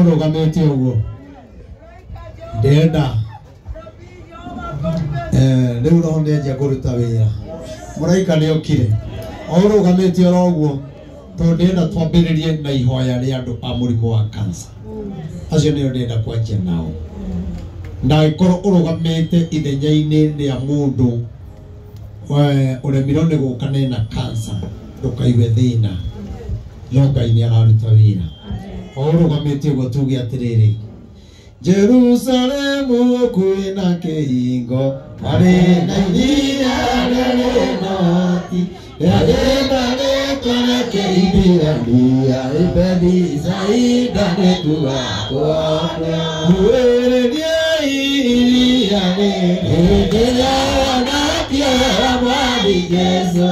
oro gamete ugo ndenda leo ro ndeja kuruta wira muraika ni okire oro gamete oroguo to ndenda twambiririe na ihoya ri andu a murimu wa cancer acio ni ndenda kwanjia nao na ikoro urugamite ithenya-ini ria mundu uremiro ni gukane na cancer ndukaiwe thina no Ngai ni araruta wira urugamite ugo tuge atiriri Jerusalemu kwina kihingo ari na iria renoti yademane kana keibira dia ibedi zaida netua kwa Jesu,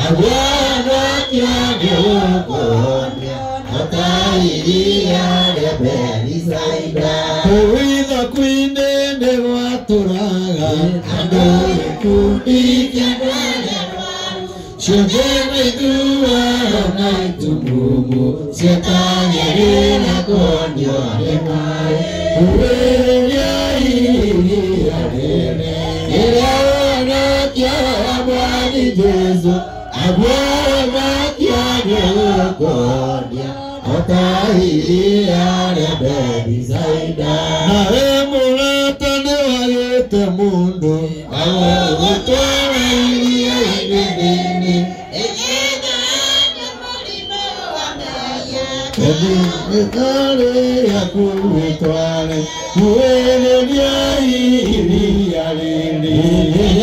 agwana kiageukonia, atairia rebeli zaida. Kuwitha kwinene waturaga, andoi kupikia mwane waru. Shogeme dua na itumumu, siatanyerina konyo nemai. Uwelia iria rene, irawana kiamwani Jesu, agwana kiageukonia, atairia rebeli zaida. Nae mulatane wagete mundu, awagotore iria inini, egena nyamurimo wangaya. Ekare ya kuitwale, kuelelia iria lili,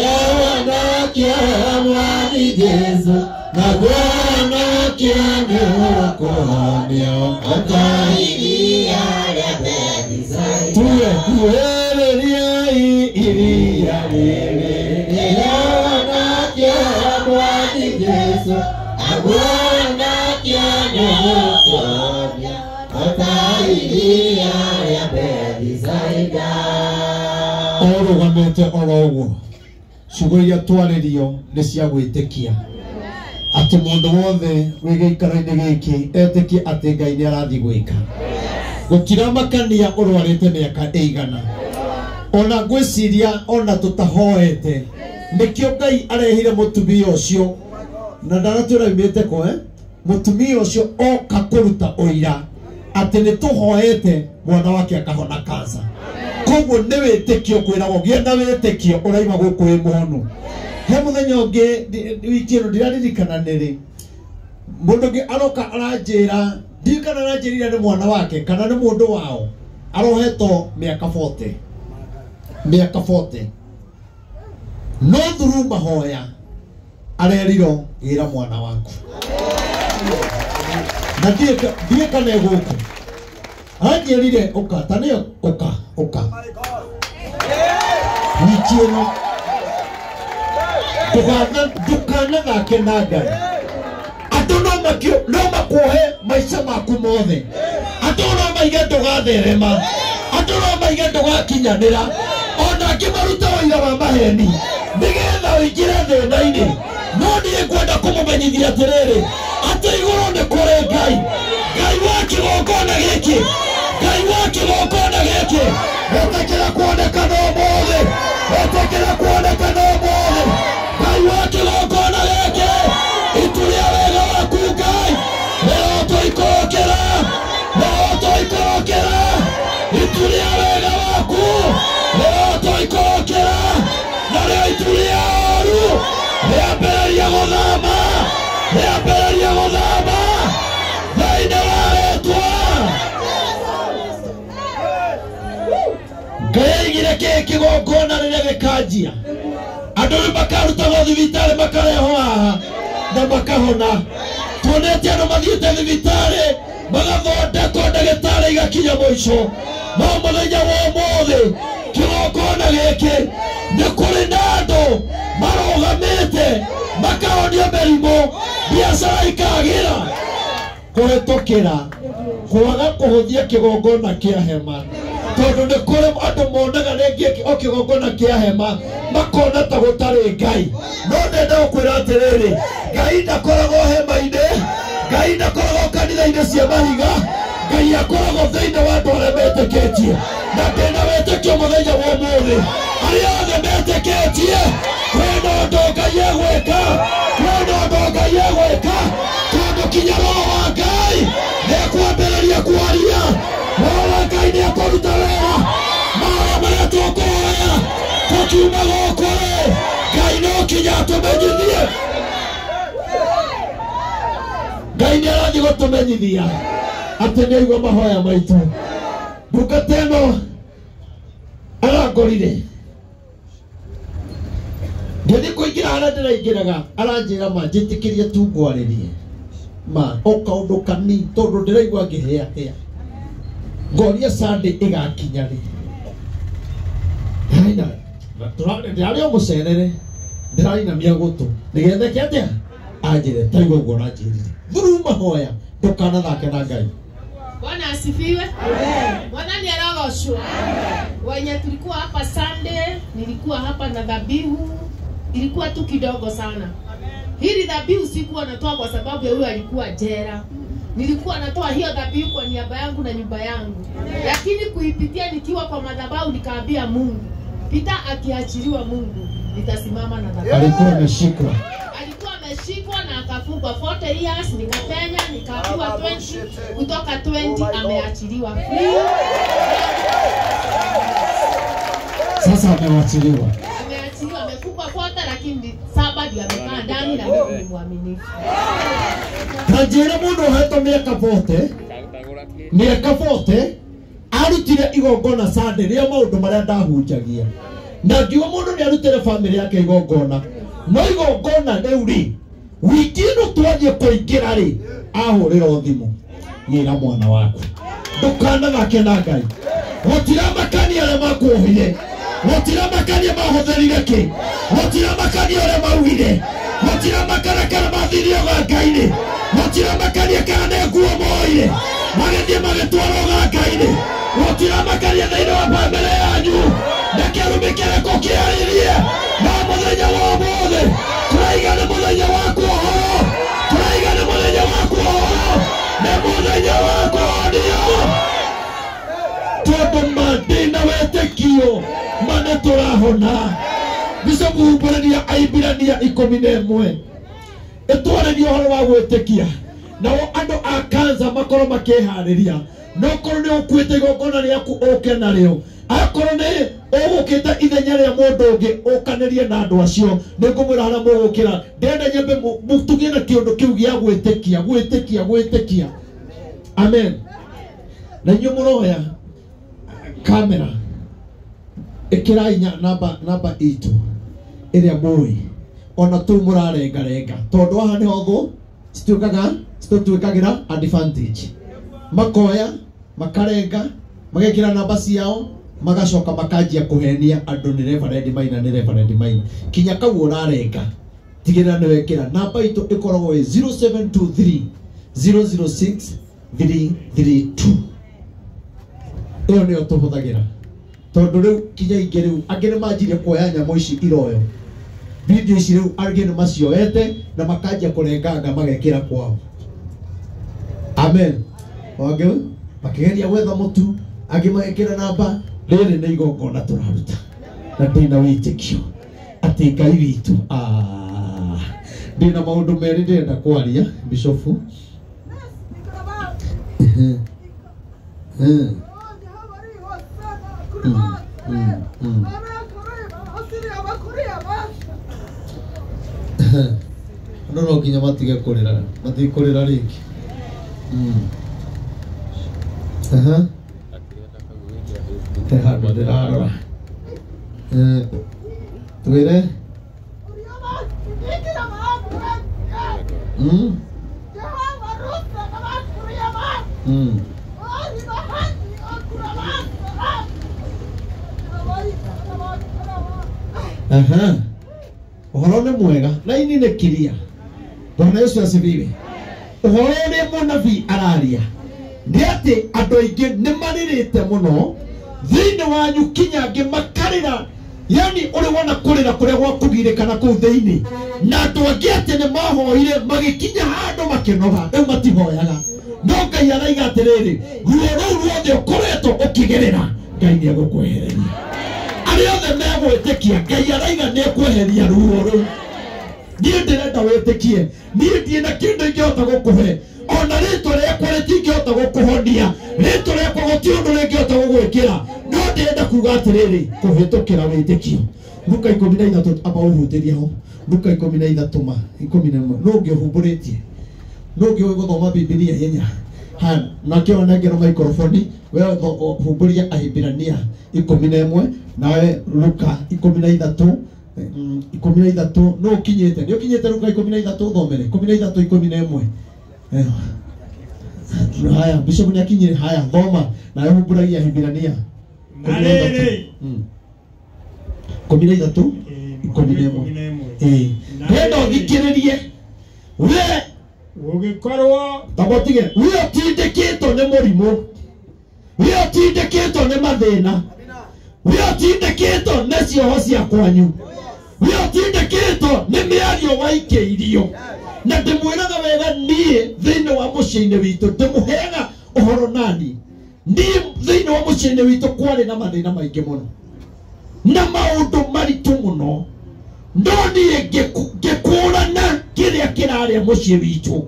yawana kiamwani Jesu, agwana kiageukonia, atairia rebeli zaida. Kuelelia iria lili, yawana kiamwani Jesu, agwana kiageukonia, atairia rebeli zaida. Orugamete oroguo ciugo iria twaririo ni cia gwitikia ati mundu wothe wigiikaro-ini giki etikie ati Ngai ni arathi gwika gutira makania urwarite miaka igana ona gwiciria ona tutahoete nikio Ngai arehire mutumia ucio na ndaratwira imite ko mutumia ucio oka kuruta uira ati ni tuhoete mwana wake akahona cancer. Koguo ni witikio kwiragwo gie na witikio uraima guku wi muhono. He muthenya ungi wikiro ndiraririkana niri mundu ngi aroka aranjira ndikana aranjirira ni mwana wake kana ni mundu wao arohetwo miaka 40 no thuru mahoya areriro gira mwana waku na ndiye kana guku anjirire uka tanio uka wikiro dukana gake na Ngai andu no makuhe maica maku mothe andu no maige ndugatherema andu no maige ndugakinyanira ona ngimaruta wĩira wa maheni nigetha ũingĩre thĩna-inĩ no niĩ ngwenda kũmũmenyithia atĩrĩrĩ atĩ igũrũ nĩ kũrĩ Ngai wa kĩgongona gĩkĩ etĩkĩra kuonekana ũmũthĩ Ngai wa kĩgongona gĩkĩ itu rĩa wega waku Ngai rĩo tũikũrũkĩra itu rĩa wega waku rĩo tũikũrũkĩra narĩo itu rĩa ũru rĩambĩrĩria gũthama thĩinĩ wa rĩtwa Ngai aigire kĩgongona rĩrĩa gĩkanjia andu ni makarutagwo thibitari makareho haha na makahona tuonete andu mathiĩte thibitari magathondekwo ndagĩtarĩ igakinya mũico no mũthenya wa ũmũthĩ kĩgongona gĩkĩ nĩ kũrĩ na andũ marũgamĩte makahonio mĩrimũ biacara ikagĩra kũhĩtũkĩra kwaga kũhũthia kĩgongona kĩa hema tondu nĩ kũrĩ andũ monaga rĩngĩ o kĩgongona kĩa hema makona ta gũtarĩ Ngai no ndenda gũkwĩra atĩrĩrĩ Ngai ndakoragwo hema-inĩ Ngai ndakoragwo kanitha-inĩ cia mahiga Ngai akoragwo thĩinĩ wa andũ arĩa metĩkĩtie na ndĩna wĩtĩkio mũthenya wa ũmũthĩ arĩa othe metĩkĩtie kwĩna ũndũ Ngai egwĩka tondũ kinya Roho wa Ngai nĩekwambĩrĩria kwaria. Roho wa Ngai nĩekũruta wĩra mahoya marĩa tũkũhoya tũkiuma gũkũ Ngai no kinya atũmenyithie. Ngai nĩarathiĩ gũtũmenyithia atĩ nĩaigua mahoya maitũ. Ndungata ĩno arangorire ngĩthiĩ kũingĩra harĩa ndĩraingĩraga aranjĩra ma njĩtĩkĩrie tu ngwarĩrie ma o kaũndũ kanini tondũ ndĩraigua ngĩhĩa ngoria Sunday ĩgakinya rĩ ndĩrarĩ o mũcerere ndĩrainamia gũtũ nĩgetha kĩatĩa anjĩre taigua ũguo aranjĩrire through mahoya ndũkanathake na Ngai. Bwana asifiwe. Bwana ni arogoshwe. Wenye tulikuwa hapa Sunday, nilikuwa hapa na dhabihu, ilikuwa tu kidogo sana. Hili dhabihu sikuwa natoa kwa sababu ya huyo alikuwa jera. Nilikuwa natoa hiyo dhabihu kwa niaba yangu na nyumba yangu. Lakini kuipitia nikiwa kwa madhabahu nikaambia Mungu, Pita akiachiliwa Mungu, nitasimama na dhabihu. Alikuwa ameshikwa Na akafungwa 40 years, nikapenya nikaambiwa 20, kutoka 20 ameachiliwa free. Sasa ameachiliwa. Amefungwa 40 lakini 7 ndio amekaa ndani na Mungu ni mwaminifu. Tajira mundu heto miaka 40 arutire igongona Sunday ria maundu maria ndahunjagia. Na ngiwa mundu ni arutire family yake igongona. No igongona riu ri wiki ino twaje kuingira ri ahurira thimu ngira mwana waku ndukanathake na Ngai. Gutiramakania aria makuohire, gutiramakania mahotherire ki, gutiramakania aria maugire, gutiramakana mathirio ga Ngai-ni, gutiramakania kana nguo moire magethie magetwarwo ga Ngai-ni, gutiramakania thĩinĩ wa bamĩrĩ yanyu na kĩrumi kĩrĩkũ kĩarĩrie na mũthenya wa ũmũthĩ turaiga nĩ mũthenya wa kuohorwo, turaiga nĩ mũthenya wa kuohorwo, nĩ mũthenya wa kuohorwo tondũ mandĩna wĩtĩkio mane tũrahona. Bishop Humbũrĩria Aimbirania 11 ĩtwarĩria ũhoro wa gwĩtĩkia nao andũ a kanza makorwo makĩharĩria no korwo nĩ ũkuĩte igongona rĩaku ũke narĩo, akorwo nĩ ũgũkĩte ithenya rĩa mũndũ ũngĩ ũkanĩrie na andũ acio nĩngũmwĩra harĩa mũgũkĩra ndĩrenda nyambe mũtugie na kĩũndũ kĩu gĩa gwĩtĩkia. Amen. Na inyuĩ mũroya kamera ĩkĩrai namba 8 ĩrĩa mũĩ ona tu mũrarengarenga tondũ haha nĩho thũ cituĩkagĩra advantage, makoya makarenga magekĩra namba ciao magacoka makanjia kũhenia andũ nĩ Reverend Maina kinya kau ũrarenga tigĩrĩra nĩ wekĩra namba itũ ĩkoragwo 0723 006 332. Ĩyo nĩyo tũhũthagĩra tondũ rĩu kinya ingĩ rĩu angĩ nĩ manjirie kuoya nyamũ ici iroyo video ici rĩu angĩ nĩ macioete na makanjia kũrenganga magekĩra kwao. Amen. Wangĩ makĩgeria gwetha mũtu angĩ magekĩra namba. Rĩrĩ nĩ igongona tũraruta na ndĩna wĩtĩkio atĩ Ngai witũ ndĩna maũndũ merĩ ndĩrenda kwaria Bishop. No kinya matige kũrĩra matikũrĩra rĩngĩ. Handũ ndĩrarora twĩre ũhoro nĩ mwega na ini nĩ kiria. Bwana Yesu asifiwe. Ũhoro nĩ mũnabii araria nĩ atĩ andũ aingĩ nĩ marirĩte mũno thĩinĩ wanyu kinya angĩ makarĩra, yani ũrĩ wona kũrĩra kũrĩa gwakũgirĩkana kũu thĩinĩ na andũ angĩ atĩ nĩ mahoire magĩkinya handũ makĩnoga rĩu matihoyaga no Ngai araiga atiriri ruo rũu ruothe ũkoretwo ũkĩgerera Ngai nĩegũkwehereria arĩa othe megwĩtĩkia Ngai araiga nĩekweheria ruo rũu niĩ ndĩrenda wĩtĩkie niĩ ndirĩ na kĩndũ ingĩhota gũkũhe ona rĩtwa rĩakwa rĩtingĩhota gũkũhonia rĩtwa rĩakwa gũtirĩ ũndũ rĩngĩhota gũgwĩkĩra no ndĩrenda kuga atĩrĩrĩ kũhĩtũkĩra wĩtĩkio Luka 13 aba ũhutĩria ho Luka 13 ma 11 no ũngĩhumbũrĩtie no ũngĩgũthoma Biblia yenya ha na kĩo nengero microphone we humbũria Ahibirania 11 nawe Luka 13 no ukinyete nĩ ukinyete Luka 13 thomere 13:11 haya bishop ni akinyire haya thoma nawe humbũragia Ahibirania 13:11 Nenda ũthikĩrĩrie we ũgĩkorwo tabotige we ũtindĩkĩtwo nĩ mũrimũ we ũtindĩkĩtwo nĩ mathĩna we ũtindĩkĩtwo nĩ cioho cia kwanyu we ũtindĩkĩtwo nĩ mĩario waikĩirio na ndĩmwĩraga wega niĩ thĩinĩ wa mũciĩ-inĩ witũ ndĩmũheaga ũhoro nani niĩ thĩinĩ wa mũciĩ-inĩ witũ kwarĩ na mathĩna maingĩ mũno na maũndũ maritũ mũno no niĩ ngĩkũrana kĩrĩa kĩrarĩa mũciĩ witũ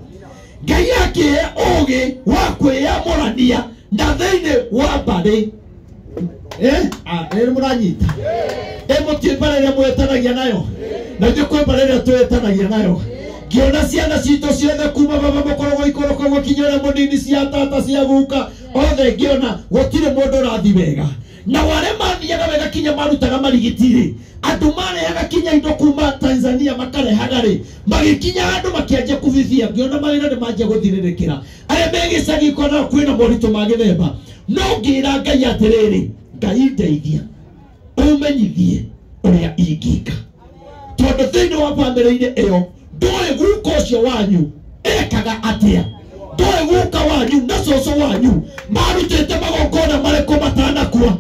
Ngai akĩhe ũũgĩ wa kwĩyamũrania na thĩinĩ wa mbarĩ mũranyita mũtirĩ mbarĩ ĩrĩa mwĩtanagia nayo na ithuĩ kwĩ mbarĩ ĩrĩa twĩtanagia nayo ngĩona ciana citũ ciothe kuma baba mũkorogwo ikoroko gũkinya ũrĩa mũnini cia tata cia guka othe ngĩona gũtirĩ mũndũ ũrathi wega na wale mathiaga wega kinya marutaga marigitiri andũ marehaga kinya indo kuma Tanzania makarehaga rĩ magĩkinya andũ makĩanjia kũbithia ngĩona mawĩra nĩ manjia gũthirĩrĩkĩra arĩa megĩcagi kona kwĩna moritũ ma gĩthemba no ngĩra Ngai atĩrĩrĩ Ngai ndeithia ũmenyithie ũrĩa ingĩka tondũ thĩinĩ wa bamĩrĩ-inĩ ĩyo ndũĩ guka ũcio wanyu ekaga atĩa ndũĩ guka wanyu na cũcũ wanyu marutĩte magongona marĩkũ matanakua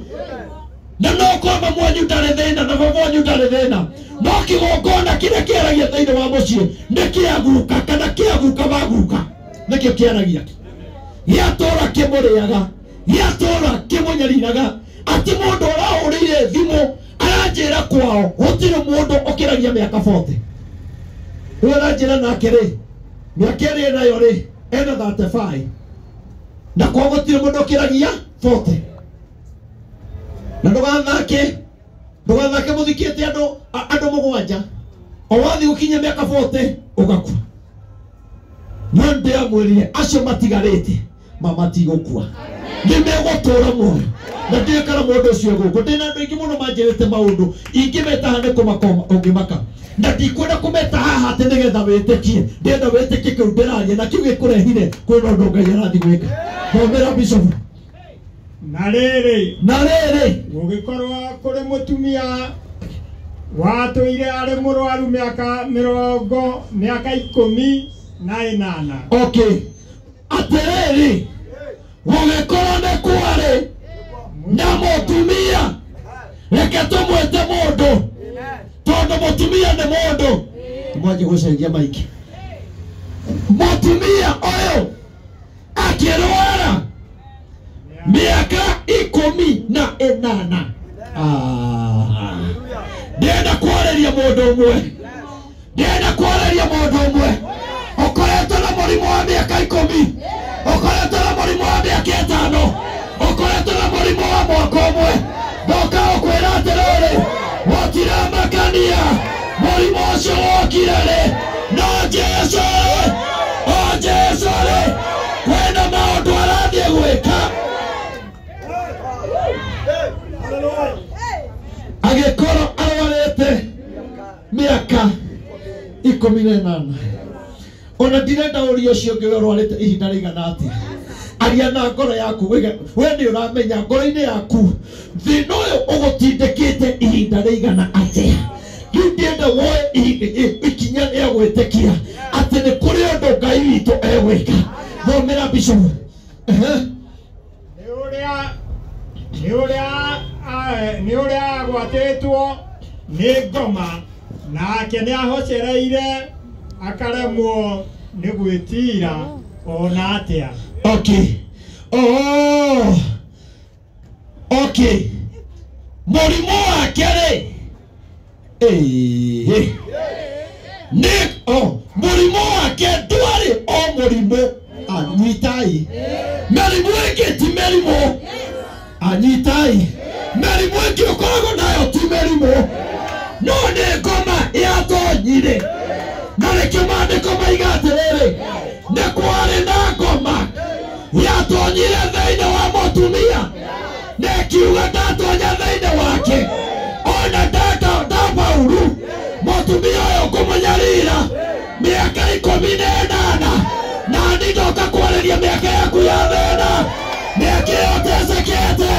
na no kwamba mwanyu ndarĩ thĩna na baba wanyu ndarĩ thĩna no kĩgongona kĩrĩa kĩaragia thĩinĩ wa mũciĩ nĩ kĩa guka kana kĩa guka wa guka nĩkĩo kĩaragia gĩatũra kĩmũrĩaga gĩatũra kĩmũnyariraga atĩ mũndũ ũrahũrĩire thimũ aranjĩra kwao gũtirĩ mũndũ ũkĩragia mĩaka 40 rĩu aranjĩra nake rĩ mĩaka ĩrĩa nayo rĩ ena 35 na kwao gũtirĩ mũndũ ũkĩragia 40 na ndũgathake mũthikĩte andũ mũgwanja o wathi gũkinya mĩaka 40 ũgakua no ndĩamwĩrire acio matigarĩte matigũkua nĩmegũtũra muoyo na ndĩkara mũndũ ũcio gũkũ ndĩna andũ aingĩ mũno manjĩrĩte maũndũ ingĩmeta nĩ kũmakoma ũngĩmaka na ndikwenda kũmeta haha atĩ nĩgetha wĩtĩkie ndĩenda wĩtĩkie kĩu ndĩraria na kĩu gĩkũrehire kwĩna ũndũ Ngai arathi gwĩka thomera bishop na rĩrĩ gũgĩkorwo kũrĩ mũtumia watũire arĩ mũrwaru mĩaka 18 okay atĩrĩrĩ gũgĩkorwo nĩ kwarĩ na mũtumia reke tũmwĩte mũndũ tondũ mũtumia nĩ mũndũ tũmwanjie gũcenjia maingĩ mũtumia ũyũ akĩrwara mĩaka 18 ndĩrenda kwarĩria mũndũ ũmwe ũkoretwo na mũrimũ wa mĩaka 10 ũkoretwo na mũrimũ wa mĩaka 5 ũkoretwo na mũrimũ wa mwaka ũmwe ndoka ũkwĩra atĩrĩrĩ gũtiramakania mũrimũ ũcio wokire rĩ no Jesũ rĩ kwĩna maũndũ arathiĩ gwĩka agĩkorwo arwarĩte mĩaka 18 ona ndirenda ũrio ũcio ũngĩ ũrwarĩte ihinda rĩigana atĩa aria na ngoro yaku we nĩ ũramenya ngoro-inĩ yaku thĩna ũyũ ũgũtindĩkĩte ihinda rĩigana atĩa rĩu ndĩenda woe ikinya rĩa gwĩtĩkia atĩ nĩ kũrĩ ũndũ Ngai witũ egwĩka thomera bishop nĩ ũrĩa agwatĩtwo nĩ ngoma nake nĩ ahocereire akaremwo nĩ gwĩtira ona atĩa Okay. Oh. Okay. Mũrimũ wake rĩ. Mũrimũ wake ndwarĩ o mũrimũ. Anyitai. Mĩrimũ ĩngĩ ti mĩrimũ. Anyitai. Mĩrimũ ĩngĩ ũkoragwo nayo ti mĩrimũ. No nĩ ngoma yatonyire. Na nĩkĩo maandĩko maiga atĩrĩrĩ, nĩ kwarĩ na ngoma yatonyire thĩinĩ wa mũtumia, na ĩkiuga ndatonya thĩinĩ wake. Ona Paulu mũtumia ũyũ ngũmũnyarira mĩaka 18, na nĩndoka kwarĩria mĩaka yaku ya thĩna, mĩaka ĩyo ũtecekete,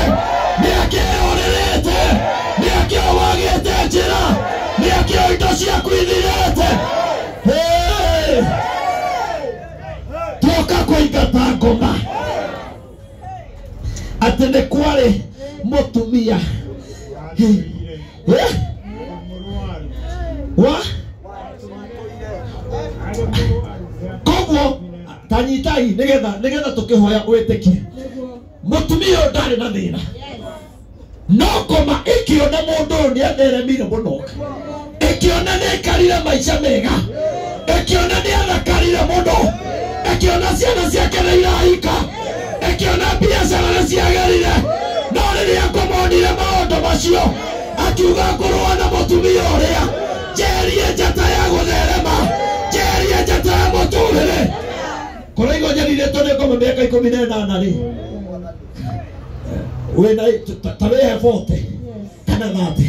mĩaka ĩyo ũrĩrĩte, mĩaka ĩyo wagĩte njĩra, mĩaka ĩyo indo ciaku ithirĩte. Tuoka kũingata ngoma atĩ nĩ kwarĩ mũtumia koguo tanyitai nĩgetha tũkĩhoya wĩtĩkie. Mũtumia ũyũ ndarĩ na thĩna, no ngoma ĩkĩona mũndũ ũyũ nĩatheremire mũno, ĩkĩona nĩaikarire maica mega, ĩkĩona nĩathakarire mũno, ĩkĩona ciana ciake nĩirahika, ĩkĩona biacara nĩciagĩrire. No rĩrĩa ngũmonire maũndũ macio, akiuga ngũrũa na mũtumia ũrĩa, njeherie njata ya gũtherema, njeherie njata ya mũtũrĩre. Kũraigua nyanirĩtwo nĩ ngoma mĩaka 18 rĩ, wĩna ta wĩhe 40 kana 30,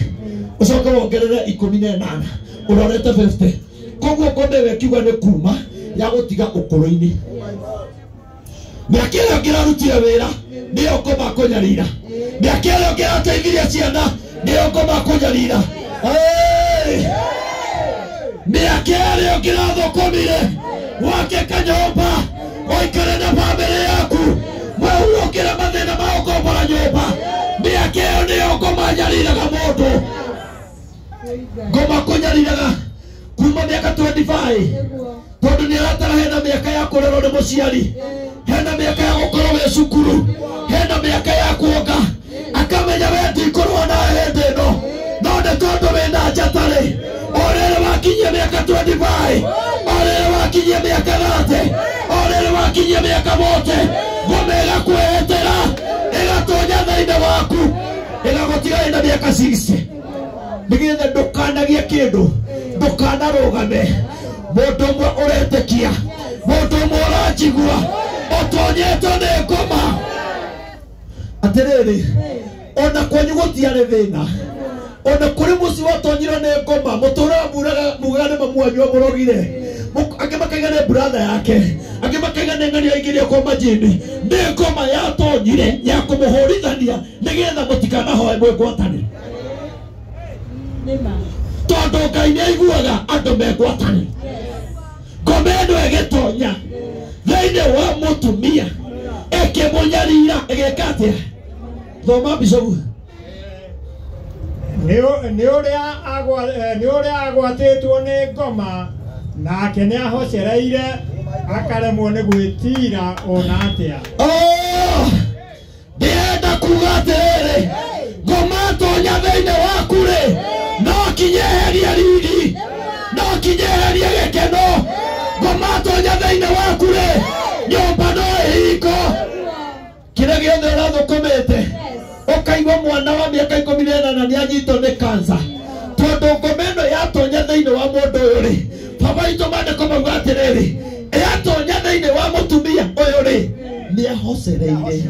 ũcoke wongerere 18 ũrorete 50. Koguo ngoma ĩyo ĩkiuga nĩ kuma ya gũtiga ũkũrũ-inĩ. Mĩaka ĩyo ngĩrarutire wĩra nĩyo ngoma kũnyarira, mĩaka ĩyo ngĩrateithirie ciana nĩyo ngoma kũnyarira, mĩaka ĩyo ngĩrathũkũmire wake kanyũmba ũikare na bamĩrĩ yaku mwehurũkĩre mathĩna ma gũkombora nyũmba. Mĩaka ĩyo nĩyo ngoma nyariraga mũndũ, ngoma kũnyariraga kuma mĩaka 25, tondũ nĩaratara hena mĩaka ya kũrerwo nĩ mũciari, hena mĩaka ya gũkorwo wĩ cukuru, hena mĩaka ya kuonga, akamenya we ndikũrũa na hĩndĩ ĩno, no nĩ tondũ wĩna njatarĩ. Orĩrĩ wakinyia mĩaka 25, orĩrĩ wakinyia mĩaka 30, orĩrĩ wakinyia mĩaka 40, ngoma ĩgakwĩhĩtĩra, ĩgatonya thĩinĩ waku, ĩgagũtiga wĩna mĩaka 60. Nĩgetha ndũkanagie kĩndũ, ndũkanarũgame. Mũndũ ũmwe ũretĩkia, mũndũ ũmwe ũranjigua, ũtonyetwo nĩ ngoma. Atĩrĩrĩ, ona kwanyu gũtiarĩ thĩna, ona kũrĩ mũciĩ watonyirwo nĩ ngoma, mũtũũraga mugaga nĩ mamuanyua mũrogire, angĩ makaiga nĩ brother yake, angĩ makaiga nĩ ng'ani yaingĩrio kwa majini. Nĩ ngoma yatonyire ya kũmũhũrithania nĩgetha mũtikanahoe mwĩgwatanĩre, tondũ Ngai nĩaiguaga andũ megwatanĩre. Ngoma ĩno ĩgĩtonya thĩinĩ wa mũtumia, ĩkĩmũnyarira, ĩgĩka atĩa? Thoma Bishop. nĩ ũrĩa agwatĩtwo nĩ ngoma, nake nĩahocereire akaremwo nĩ gwĩtira ona atĩa. Ndĩrenda kuga atĩrĩrĩ, ngoma tonya thĩinĩ waku rĩ, no kinyeheria riri, no kinyeheria gĩkeno. Ngoma tonya thĩinĩ waku rĩ, nyũmba no ĩhingo. Kĩrĩa gĩothe ũrathũkũmĩte, ũkaigua mwana wa mĩaka 18 nĩanyitwo nĩ kansa, tondũ ngoma ĩno yatonya thĩinĩ wa mũndũ ũyũ rĩ, baba witũ maandĩko mauga atĩrĩrĩ, yatonya thĩinĩ wa mũtumia ũyũ rĩ, nĩahocereire.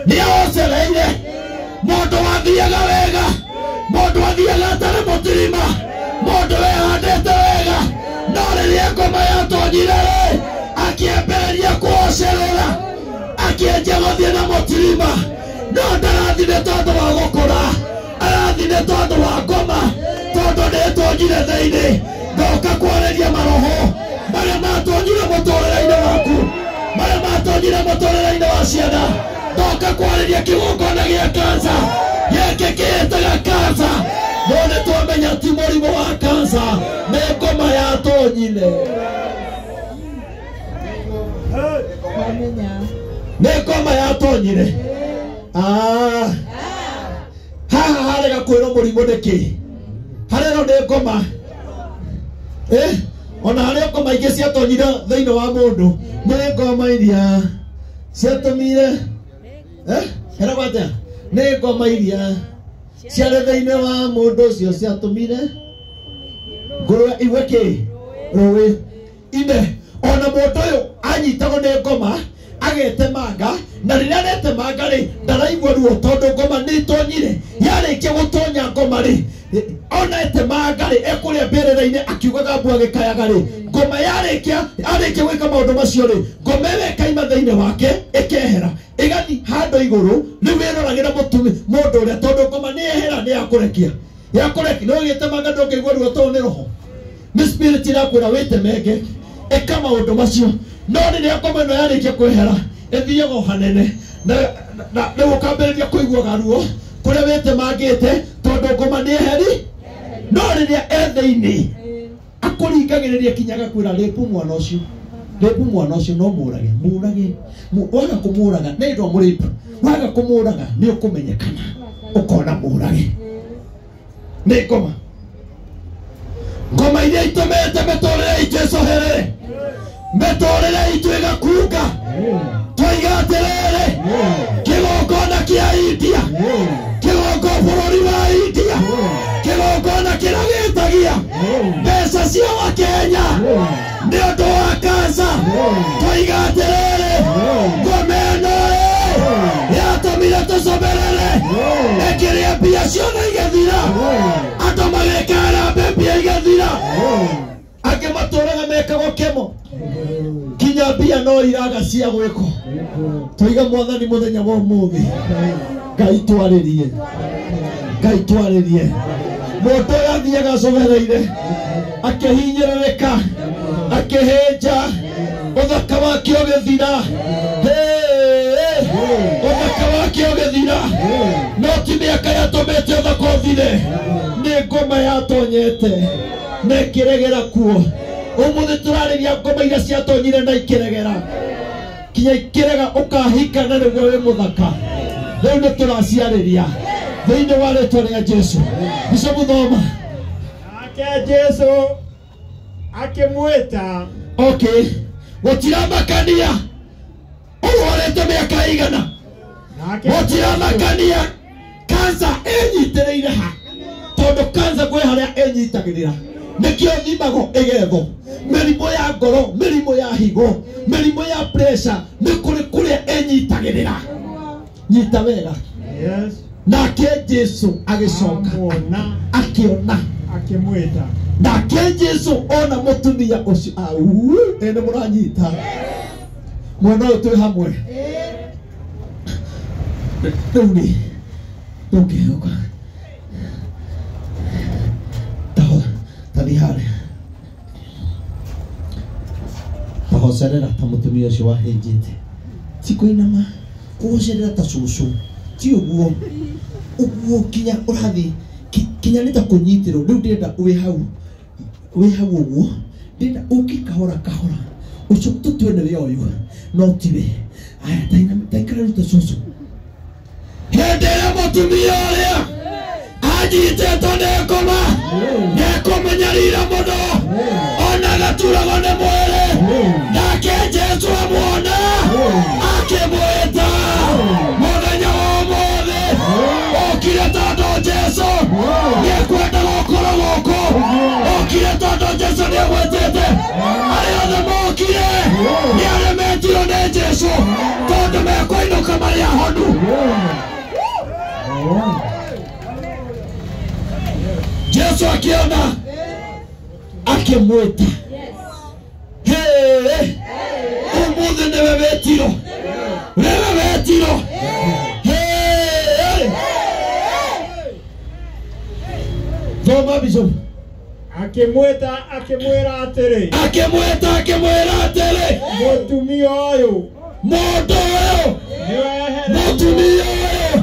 Nĩahocereire. Mũndũ wathiaga wega, mũndũ wathiaga atarĩ mũtirima, mũndũ wehandĩte wega, no rĩrĩa ngoma yatonyire rĩ, akĩambĩrĩria kũhocerera, akĩenja gũthiĩ na mũtirima. No ndarathi nĩ tondũ wa gũkũra, arathi nĩ tondũ wa ngoma, tondũ nĩtonyire thĩinĩ. Ndoka kwarĩria maroho marĩa matonyire mũtũrĩre-inĩ waku, marĩa matonyire mũtũrĩre-inĩ wa ciana. Ndoka kwarĩria kĩgongona gĩa kansa, gĩkĩ kĩhĩtaga kansa. No nĩtwamenya ti mũrimũ wa kansa, nĩ ngoma yatonyire. nä ngoma yatonyire haha harega kwä rwo må rimå nä kä harä ro nä ngoma ona harä ngoma ingä ciatonyire thä inä wa må ndå nä ngoma iria ciatå mire heragwo atä nä ngoma iria ciarä thä inä wa må ndå å cio ciatå mire ngå rwe iwe kä rå ä ine ona må ndå å yå anyitagwo nä ngoma agetemanga na rä rä a netemanga rä ndaraigua ruo tondå ngoma nä tonyire yarä kia gå tonya ngoma rä ona etemanga rä ekå rä a mbä rä ra-inä akiugaga mbu agä kayaga rä ngoma yarä kia gwä ka maå ndå macio rä ngoma ä we ĩkaima thä inä wake ĩkehera ĩgathi handå igå rå rä u wä roragä ra må ndå å rä a tondå ngoma nä ehera nä yakå rekia no gä temanga ndå ngä igua ruo tondå nä roho nä spirit irakwä ra wä temenge ĩka maå ndå macio no rä rä a ngoma ä no yarä kia kwä hera ĩthiaga o hanene na gå kambä rä ria kå iguaga ruo kå rä a wä temangä te tondå ngoma nä eheri no rä rä a e thä inä akå ringagä rä ria kinyaga kwä ra rä pu mwana å cio no må rage waga kå må raga nä ndo må rä pu waga kå må raga nä å kå menyekana å kona må rage nä ngoma iria itå mä te mä tå rä re itå coherere mä tå rä re itå ä gakunga twoiga atä rä rä kä gongona kä a India kä gongo bå rå ri wa India kä gongona kä rä a gä tagia mbeca cia wa Kenya nä å ndå wa kansa twoiga atä rä rä ngoma ä no yatå mire tå comerere ä kä rä a mbia ciothe igathira andå magä karambe mbia igathira angä matå raga mekagwo kemo kinya mbia no iraga cia gwä ko twiga mwathani må thenya wa må thä ngai twarä rie må ndå å yå athiaga acogereire akä hinyä rä rä ka akä hä nja å thaka wake å gä thira å thaka wake å gä thira no ti mä aka yatå mä te å thaka å thire nä ngoma yatonyete na ä kä regera kuo å må thä tå rarä ria ngoma iria ciatonyire na ikä regera kinya ikä rega å kahika na nä guo wä må thaka rä u nä tå raciarä ria thä inä wa rä twa rä a Jesu ico må thoma nake Jesu akĩmwĩta gå tiramakania å rwarä te mä aka igana gå tiramakania kansa ĩnyitä rä ire ha tondå kansa gwä harä a ĩnyitagä rä ra nä kä o thimagwo ä gethwo mä rimå ya ngoro mä rimå ya higo mä rimå ya pressure nä kå rä a ĩnyitagä rä ra nyita wega nake Jesu agĩcoka akĩona akĩmwĩta nake Jesu ona mũtumia ũcio nĩ mũranyita mwana ũyũ twĩ hamwe rĩu nĩ ndũngĩhoka tathi harĩa tahocerera ta mũtumia ũcio wahĩnjĩte ti kũinama kũgocerera ta cũcũ ti ũguo kinya ũrathi kinya nä ta kå nyitä rwo rä u ndä wä hau å guo ndä å kä kahora å cio tå tue nä we å yå no tiwe aya taikara rä u ta cåcå hä ndä ä rä a må tumia å rä a anyitä two nä ngoma nä kå menyarira må no ona gaturagwo nä mwä rä nake Jesu amwona akä mwä ta må thenya wa må thä å kire tondå Jesu nä kwenda gå korwo gå kå å kire tondå Jesu nä gwä tä te arä othe mokire nä aremetirwo nä Jesu tondå mekwainå ka marä ahonu Jesu akiona akimwita umuthi niwe wetiro thoma bishop akĩmwĩta akĩmwĩra atĩrĩ mũtumia ũyũ mũndũ ũyũ nĩwehere mũtumia ũyũ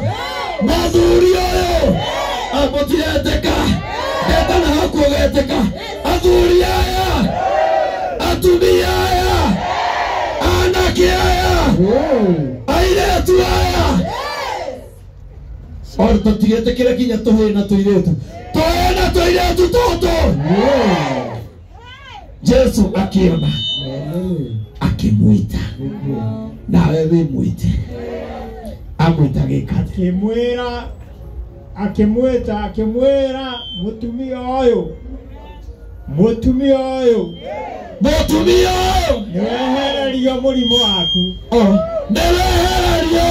mũthuri ũyũ amũtiretĩka ndetana hakugetĩka athuri aya atumia aya aya airetu aya orto tigete kile kinya tuhe na tuiretu toto Yesu akiona akimwita na wewe mwite amwita gikate akimwita mutumia oyo niwehererio murimo waku niwehererio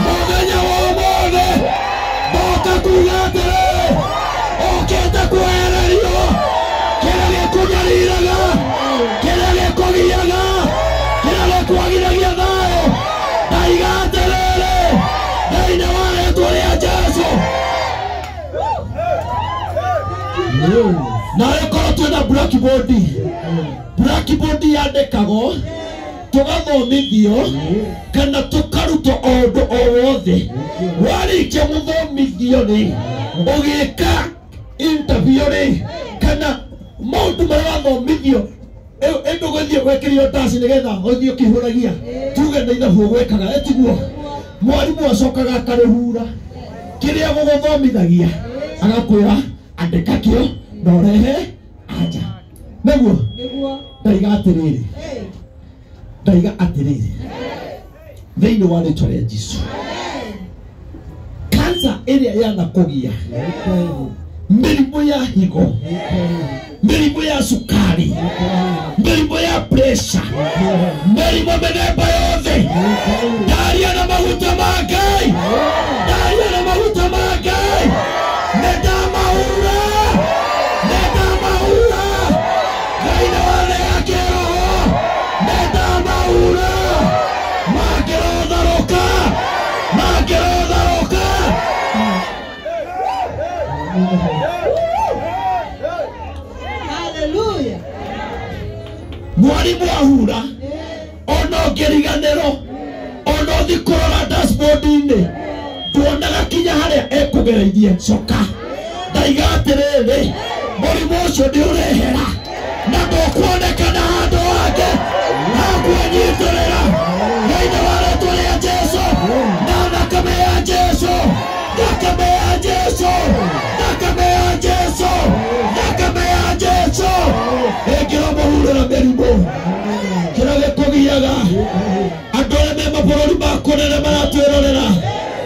muthenya wa mothe boka kugatire okete kwehererio kĩrĩa gĩkũnyariraga kĩrĩa gĩkũgiaga kĩrĩa gĩkwagiragia thayũ ndaigaterere thĩinĩ wa rĩĩtwa rĩa Jesũ na rĩkorwo twĩna blackboard yandĩkagwo tugathomithio kana tukarutwo ũndũ o wothe warĩkia gũthomithio rĩ ũgĩka interview rĩ kana maũndũ marĩa wathomithio ĩndũ gũthiĩ gwĩkĩrio ndaci nĩgetha ũthiĩ ũkĩihũragia tuge na ithabu gwĩkaga tiguo mwarimũ acokaga akarĩhura kĩrĩa gũgũthomithagia agakwĩra andĩka kĩo na ũrehe anja nĩguo ndaiga atĩrĩrĩ thĩinĩ wa rĩĩtwa rĩa Jesũ kansa ĩrĩa yanakũgia mĩrimũ ya higo mĩrimũ ya cukari mĩrimũ ya pressure mĩrimũ mĩthemba yothe ndaria na maguta ma Ngai nĩndamaura Ngai nĩ wathega kĩroho nĩndamaura mangĩrotharũka Hallelujah. Mwarimu ahura ono ngĩriganĩrwo ono ũthi kũrora dashboard-inĩ tuonaga kinya harĩa ekũgereirie coka ndaiga atĩrĩrĩ mũrimũ ũcio nĩũrehera na ndũkuonekana handũ hangĩ hakwĩnyitĩrĩra thĩinĩ wa rĩĩtwa rĩa Jesũ na thakame ya Jesũ ĩngĩra mũhurĩra mĩrimũ kĩrĩa gĩkũgiaga andũ arĩa me mabũrũri ma kũnene maratwĩrorera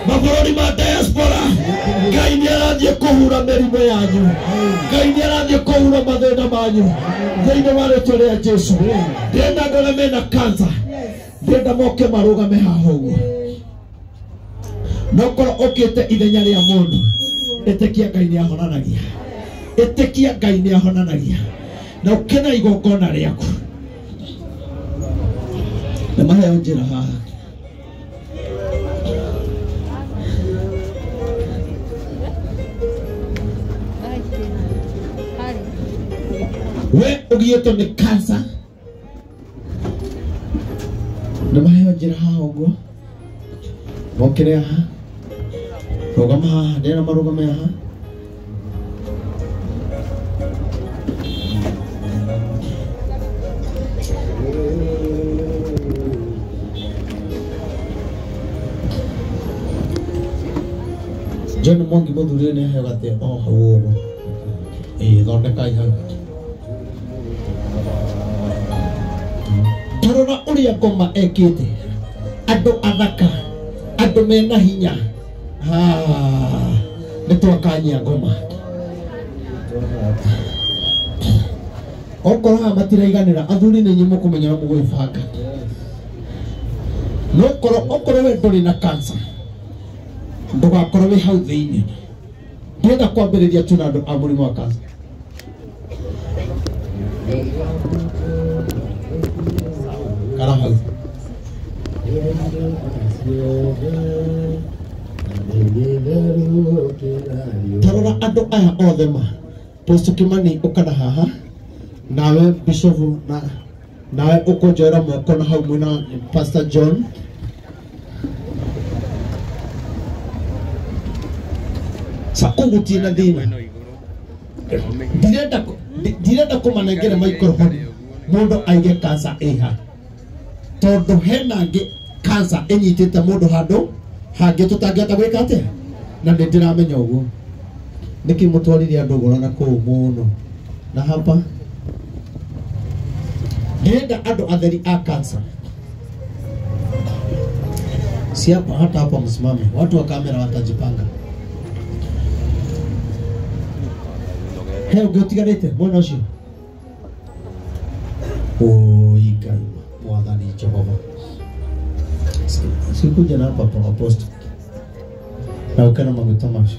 mabũrũri ma diaspora Ngai nĩarathiĩ kũhura mĩrimũ yanyu Ngai nĩarathiĩ kũhura mathĩna manyu thĩinĩ wa rĩĩtwa rĩa Jesũ ndĩrenda andũ arĩa mena kansa ndĩrenda moke marũgame haha ũguo nokorwo ũkĩte ithenya rĩa mũndũ ĩtĩkia Ngai nĩahonanagia na ũkena igongona rĩaku na maheo njĩra haha we ũgiĩtwo nĩ kansa na maheo njĩra haha ũguo mokĩre haha rũgama haha ndĩrenda marũgame haha John Mwangi mũthuri nĩ aheo gatĩ o hau ũguo thondekai hau tarora ũrĩa ngoma ekĩte andũ athaka andũ mena hinya nĩtwakanyia ngoma okorwo haha matiraiganĩra athuri nĩ inyuĩ mũkũmenya mũgwĩbanga okorwo we ndũrĩ na kansa ndũgakorwo wĩ hau thĩinĩ ndĩrenda kwambĩrĩria tu na andũ a mũrimũ wa kansa kara hau tarora andũ aya othe ma Pastor Kimani ũkana haha nawe Bishop nawe ũkũnjoera moko na hau mwĩna Pastor John sa ũgũtie na thĩna ndirenda kũmanengere microphone mundu aige cancer iha tondu hena ngi cancer enyitite mundu handu hangi tutangihota gwika atia na ndiramenya uguo niki mutwarire andu ngoro na kuu muno na hapa nenda andu atheri a cancer si hapa hata hapa msimame watu wa kamera watajipanga heo gutigarite mwana ucio Ngai mwathani Jehova sikuja na hapa kwa aposto na ukana maguta macio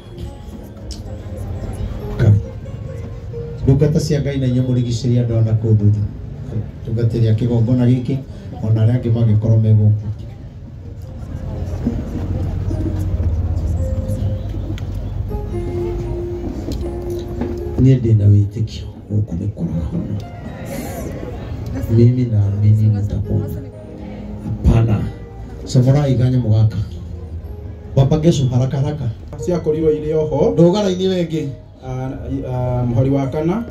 ndungata cia Ngai na inyamurigiciria andu ana kundudu tungatiria kigongona giki ona aria angi magikorwo me guku nie ndina witikio guku ni kurohona mimi naamini mtapona hapana samura iganya mugaka wapagesho haraka haraka cia korirwo ire oho ndogara-ini wengi muhori wa kana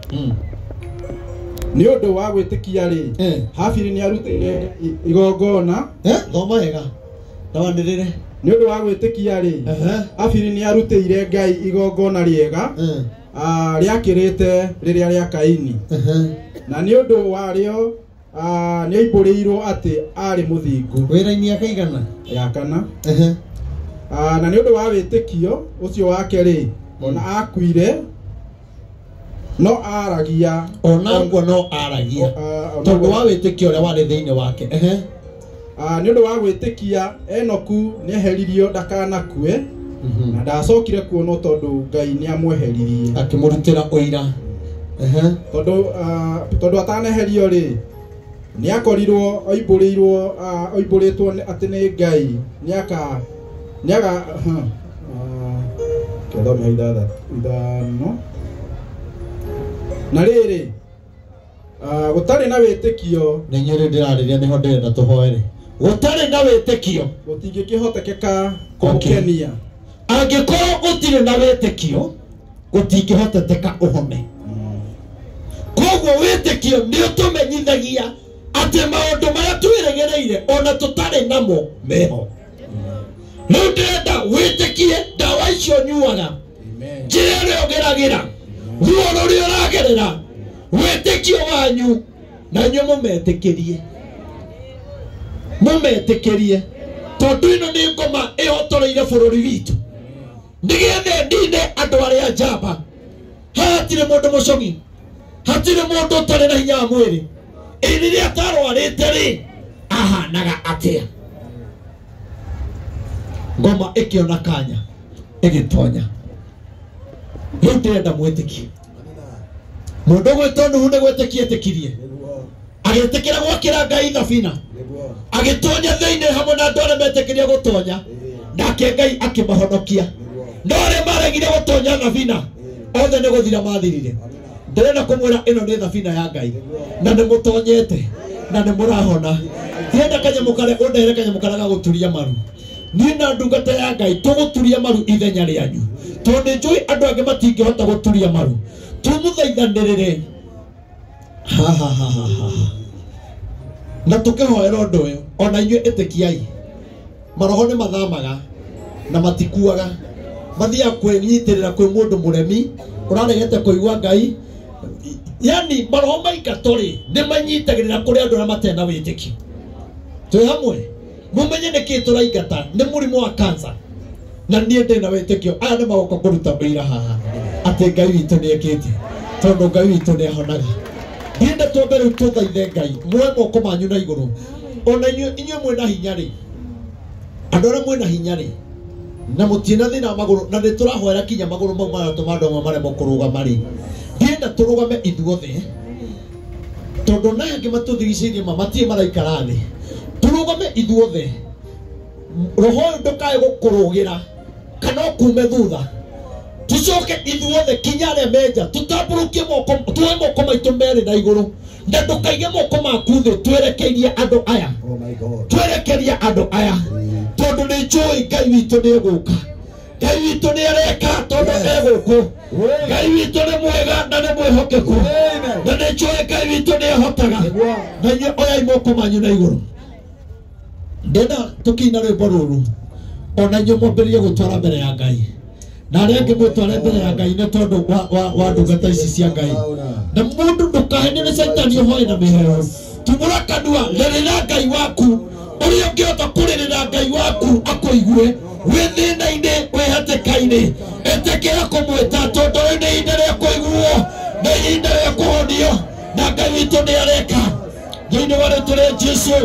ni undu wa gwitikia ri Habili ni arutire igongona thoma wega tawandirire ni undu wa gwitikia ri Habili ni arutire Ngai igongona riega riakirite riria ria Kaini na ni undu wario ni aimburiirwo ati ari muthingu wira-ini akaigana ya kana na ni undu wa witikio ucio wake ri ona akuire no aragia ona ngo no aragia tondu wa witikio ria wari thiini wake ni undu wa gwitikia Enoku ni eheririo ndakanakue na ndacokire kuona tondu Ngai ni amweheririe akimurutira uira tondu ataneherio ri ni akorirwo oimburitwo ati ni Ngai ni aka kedome haidada idano na riri gutari na witikio ni nyiri ndirariria niho ndirenda tuhoere gutari na witikio gutingikihotekeka kumukenia angikorwo gutire na witikio gutingihoteteka uhome koguo witikio ni utumenyithagia ati maundu maria twiregereire ona tutari namo meho riu ndirenda witikie ndawa icio nyuaga njira ria ugeragira ruo ruria uragerera witikio wanyu na nyu mumetikirie tondu ino ni ngoma ihotoreire bururi witu nigethe ndine andu aria njamba hatire mundu mucogi hatire mundu utari na hinya wa mwiri iriria atarwarite ri ahanaga atia ngoma ikiona kanya igitonya riu ndirenda mwitikie mundu gwitondu hunde gwitikie tikirie agitikira gwakira Ngai thabina agitonya thiini hamwe na andu aria metikirie gutonya nake Ngai akimahonokia no aria maregire gutonya thabina othe ni guthira mathirire ndirenda kumwira ino ni thabina ya Ngai na ni mutonyete na ni murahona ndienda kanyamu karia undehere kanyamu karia ga guturia maru ni na ndungata ya Ngai tuguturia maru ithenya rianyu tondu njui andu angi matingihota guturia maru tumuthaithanirire na tukihoera undu uyu ona inyue itikiai maroho ni mathamaga na matikuaga mathia kwinyitirira kwi mundu muremi uraregete kuigua Ngai yani maroho maingatori ni manyitagirira kuri andu aria matena witikio twi hamwe mumenye niki turaingata ni murimu wa cancer na nie ndina witikio aya ni magoka kuruta wira haha ati Ngai witu ni ekite tondu Ngai witu ni ahonaga ndienda twambere tuthaithe Ngai mwe moko manyu na iguru ona inyue mwena hinya ri andu aria mwena hinya ri na mutina thina maguru na niturahoera kinya maguru mau maratuma andu amwe maremwo kurugama ri ndienda turugame ithuothe tondu na angi matuthigicirie matie maraikara thi turugame ithuothe roho ndukae gukurugira kana kume thutha tucoke ithuothe kinya aria menja tutamburukie moko tuwe moko maitu meri na iguru na ndukaige moko maku thi twerekeirie andu aya twerekeria andu aya tondu ni njui Ngai witu ni guka Ngai witũ nĩ areka tondũ egũkũ. Ngai witũ nĩ mwega na nĩ mwĩhokeku. Na nĩ njũĩ Ngai witũ nĩ ahotaga. Na inyuĩ oyai moko manyu na igũrũ. Ndenda tũkĩina rwĩmbo rũrũ. Ona inyuĩ mwambĩrĩrie gũtwara mbere ya Ngai. Na arĩa angĩ mwĩtware mbere ya Ngai nĩ tondũ wa ndungata ici cia Ngai. Na mũndũ ndũkahenie nĩ Saitani ũhoe na mĩheo. Tumũra kanua rĩrĩra Ngai waku. Ũrĩa ũngĩhota kũrĩrĩra Ngai waku akũigue. Wĩ thĩna-inĩ wĩ hatĩka-inĩ. Ĩtĩkĩra kũmwĩta tondũ rĩu nĩ ihinda rĩa kũiguo. Nĩ ihinda rĩa kũhonio. Na Ngai witũ nĩ areka. Thĩinĩ wa rĩĩtwa rĩa Jesũ.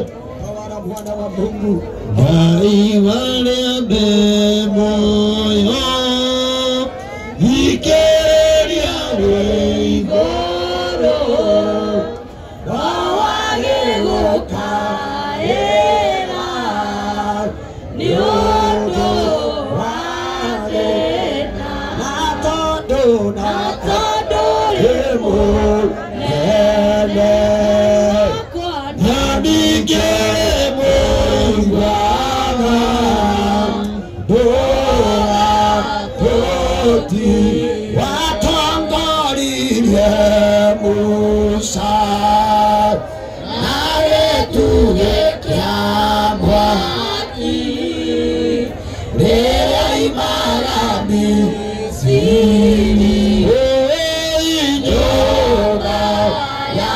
Ngai warĩambe moyo. Thikĩrĩria wĩ igũrũ. Wawage gũkaĩra. Nĩ ũndũ wa thĩna. Na tondũ rĩ mũnene. Na ningĩ mũiguaga. Watongoririe Musa na gĩtugĩ kĩa mwaki rĩrĩa imaga Misiri. Nyũmba ya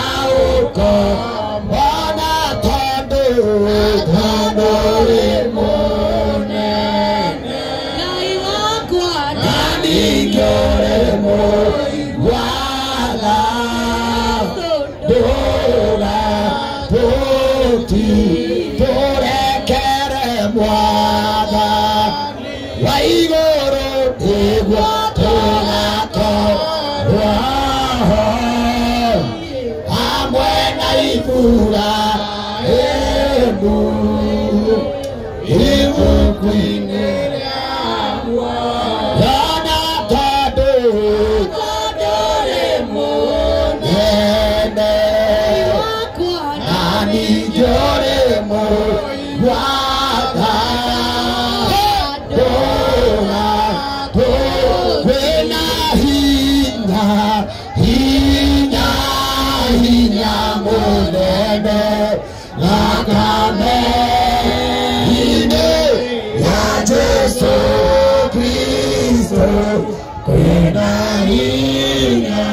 ũkombo na tondũ rĩ mũnene. Ngai wakwa na ningĩ ũrĩ mũiguaga. Ndũga tũrekere Mwathani wa igũrũ nĩguo tũgakorwo hamwe na Iburahĩmu ibuku-inĩ rĩa muoyo. Na tondũ rĩ mũnene. Na ningĩ ũrĩ mũiguaga. Kwĩna hinya mũnene. Thakame-inĩ ya Jesũ Kristo. Kwĩna hinya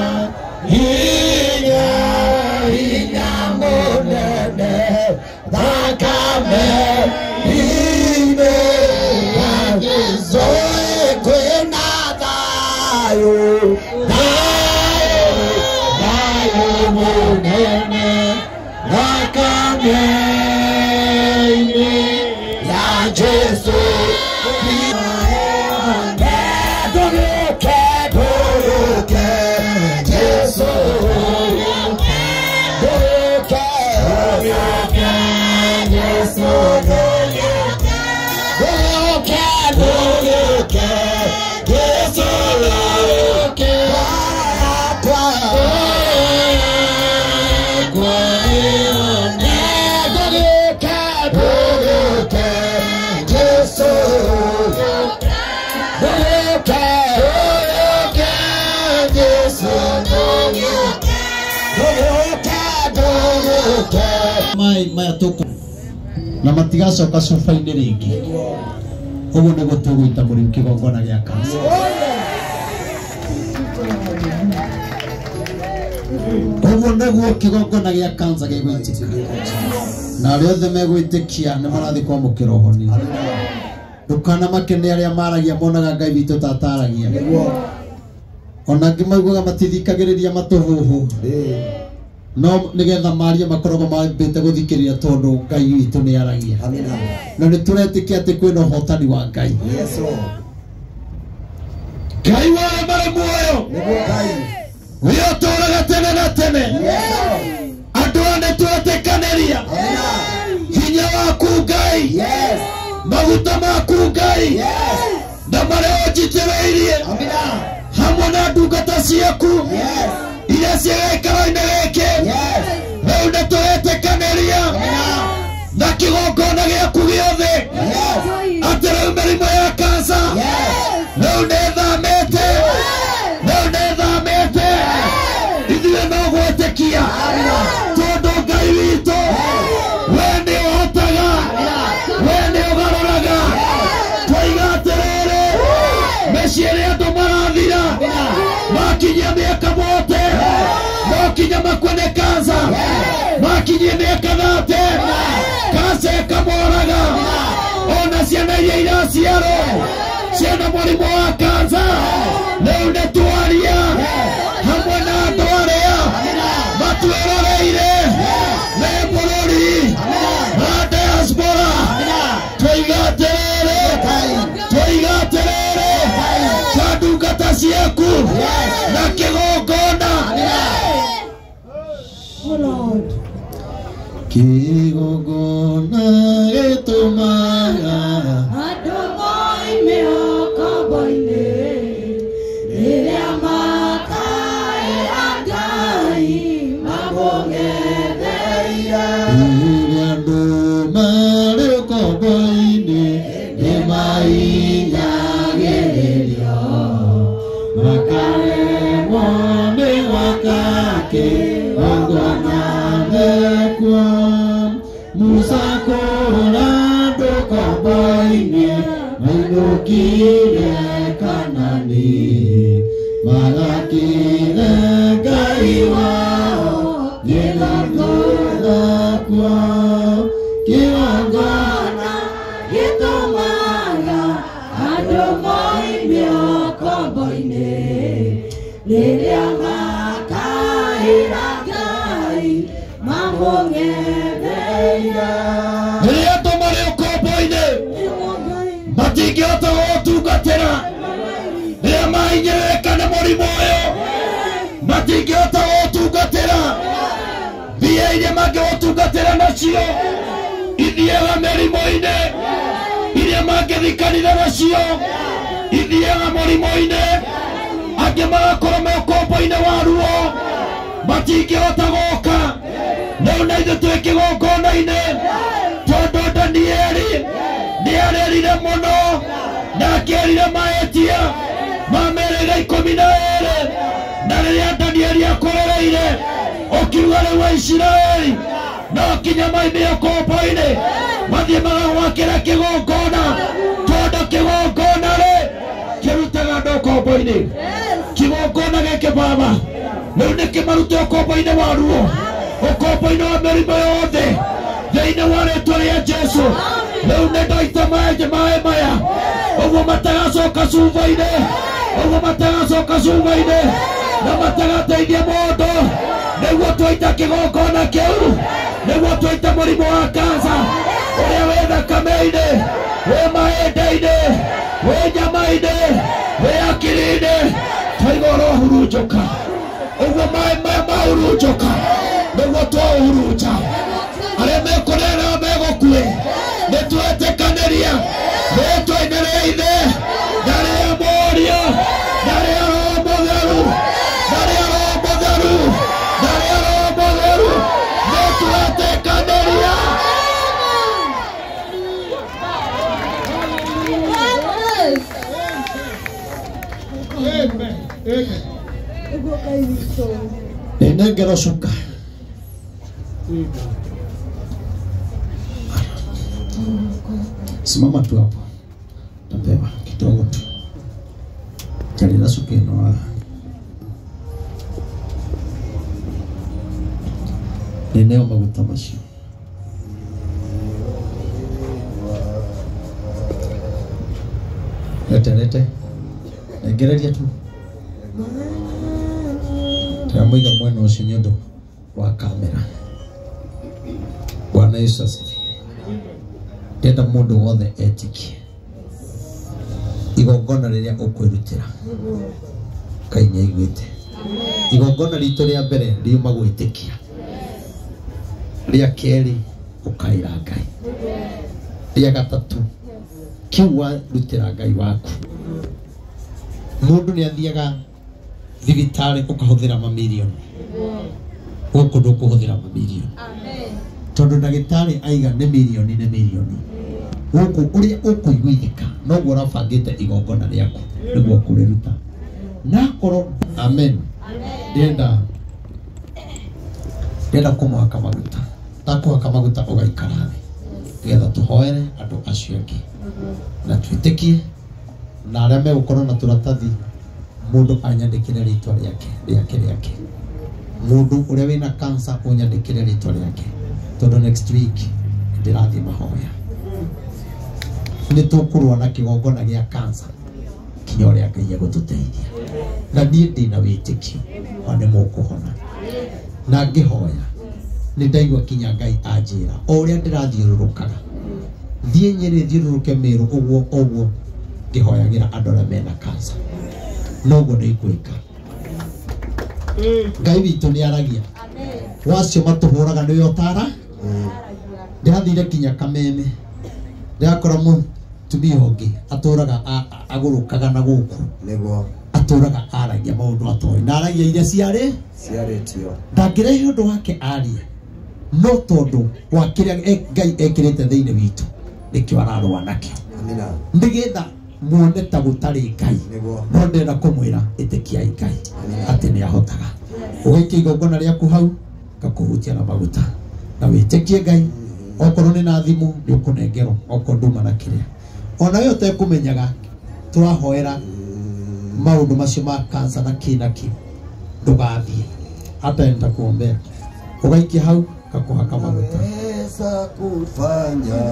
mũnene. Thakame-inĩ ya Jesũ. Kwĩna thayũ mũnene. Thakame-inĩ ya Jesũ. Ndũrũke Jesũ. Ndũrũke Jesũ. Ndũrũke Jesũ. Maya tũkũ na matigacoka cuba-inĩ rĩngĩ. Ũguo nĩguo tũgũita mũrĩu kĩgongona gĩa kanca. Ũguo nĩguo kĩgongona gĩa kanca gĩgũitĩka. Na arĩa othe megwĩtĩkia nĩ marathiĩ kwamũkĩra ũhoni. Ndũkanamake nĩ arĩa maragia monaga Ngai witũ tataragia. Ona angĩ maiguaga matithikagĩrĩria matũhũhũ. No nigetha maria makoragwo mambĩte gũthikĩrĩria tondũ Ngai witũ nĩ aragia. Na nĩ tũretĩkia atĩ kwĩna ũhotani wa Ngai. Ngai wa marĩ muoyo. We ũtũũraga tene na tene. Andũ nĩ twetĩkanĩria hinya waku Ngai. Maguta maku Ngai. Na marĩa ũnjitĩrĩirie hamwe na ndungata ciaku iria ciĩ gĩikaro-inĩ gĩkĩ. Rĩu nĩ twetĩkanĩria na kĩgongona gĩaku gĩothe atĩ rĩu mĩrimũ ya kanca akinyie miaka 30 kansa ikamoraga ona ciana iria iraciarwo ciana mũrimũ wa kansa rĩu nĩtwaria hamwe na andũ arĩa matwĩroreire me bũrũri na diaspora tũigatĩrĩre kwa ndungata ciaku na kĩgongona kĩgongona gĩtũmaga andũ moime ũkombo-inĩ rĩrĩa makaĩra Ngai mamũng'etheire. Rĩrĩa andũ marĩ ũkombo-inĩ nĩmahinyagĩrĩrio makaremwo nĩ gwaka kĩgongona gĩakwa. Musa kũhũra andũ ũkombo-inĩ mainũkire Kanani magakĩre Ngai wao gĩgongona kwao. Kĩgongona gĩtũmaga andũ moime ũkombo-inĩ rĩrĩa makaĩra Ngai mamũng'etheire. rĩrĩa andũ marĩ ũkombo-inĩ matingĩhota gũtungatĩra, rĩrĩa mahinyĩrĩrĩka nĩ mũrimũ ũyũ matingĩhota gũtungatĩra. Mbia iria mangĩgũtungatĩra nacio ithiaga mĩrimũ-inĩ, iria mangĩthikanire nacio ithiaga mũrimũ-inĩ. Angĩ magakorwo me ũkombo-inĩ wa ruo matingĩhota gũka. Rĩu na ithuĩ twĩ kĩgongona-inĩ tondũ Danieli nĩarerire mũno na akĩerire mahĩtia ma mĩhĩrĩga 12. Na rĩrĩa Danieli akũrĩrĩire ũkiuga rĩu Aisiraeli no kinya maime ũkombo-inĩ mathiĩ magagwakĩra kĩgongona, tondũ kĩgongona kĩrutaga andũ ũkombo-inĩ. Kĩgongona gĩkĩ baba rĩu nĩkĩmarute ũkombo-inĩ wa ruo, ũkombo-inĩ wa mĩrimũ yothe thĩinĩ wa rĩtwa rĩa Jesũ. Rĩu nĩndaita maĩ maya ũguo matagacoka cuba-inĩ, ũguo matagacoka cuba-inĩ na matagateithia mũndũ. Nĩguo twaita kĩgongona kĩu, nĩguo twaita mũrimũ wa kansa ũrĩa wĩ thakame-inĩ, wĩ mahĩndĩ-inĩ, wĩ nyama-inĩ, wĩ akiri-inĩ, twaiga ũrohurunjũka. Ũguo maĩ maya mahurunjũka nĩguo twahurunja. Arĩa mekũrera megũkue nĩtwetĩkanĩria rĩtwa-inĩ rĩa Ithe na rĩa Mũriũ na rĩa Roho Mũtheru na rĩa Roho Mũtheru na rĩa Roho Mũtheru nĩtwetĩkanĩria. Nenengero shuka. Simama tu hapo. Tapewa kidogo tu. Jalila suke no. Neneo maguta macio. Lete. Nengereria tu. Tutamuiga mwena ucio nĩ ũndũ wa kamera. Bwana Yesu asifiwe. Ndenda mũndũ wothe etikie igongona rĩrĩa ũkwĩrutĩra Ngai nĩaiguĩte. Igongona ritũ rĩa mbere riuma gwĩtĩkia, rĩa kerĩ ũkaĩra Ngai, rĩa gatatũ kiu warutĩra Ngai waku. Mũndũ nĩathiaga thibitarĩ ũkahũthĩra mamirioni, gũkũ ndũkũhũthĩra mamirioni. Tondũ ndagĩtarĩ aiga nĩ milioni. Gũkũ ũrĩa ũkũiguithĩka noguo ũrabangĩte igongona rĩaku nĩguo kũrĩruta. Nakorwo amen. Ndenda kũmwaka maguta. Takũhaka maguta ũgaikara thĩ nĩgetha tũhoere andũ acio angĩ na twĩtĩkie, na arĩa megũkorwo na tũratathi mũndũ anyandĩkĩre rĩtwa rĩake. mundu uria wina cancer unyandikire ritwa riake tondu next week ndirathi mahoya ni tukurwa na kigongona gia cancer kinya uria Ngai agututeithia na nie ndina witikio ane mukuhona na ngihoya ni ndaigwa kinya Ngai anjira uria ndirathiururukaga thie Nyeri thiururuke Meru uguo ngihoyagira andu aria mena cancer noguo ni gwika Ngai witu ni aragia wacio matuhuraga niwe utara ndirathire kinya Kameme ndirakora mutumia ungi aturaga agurukaga na guku niguo aturaga aragia maundu atoi na aragia iria ciaretio ndangire undu wake arie no tondu wa kiria Ngai ekirite thiini witu nikio ararwa nakio amina ndigetha muone ta gutari Ngai no ndenda kumwira itikia Ngai ati ni ahotaga ugikia igongona riaku hau gakuhutia na maguta na witikie Ngai okorwo ni na thimu ni ukunengerwo okorwo nduma na kiria ona yo te kumenyaga twahoera maundu macio ma cancer na kinaki ndugathie hata enda kuombea ugaikia hau gakuhaka maguta unaweza kufanya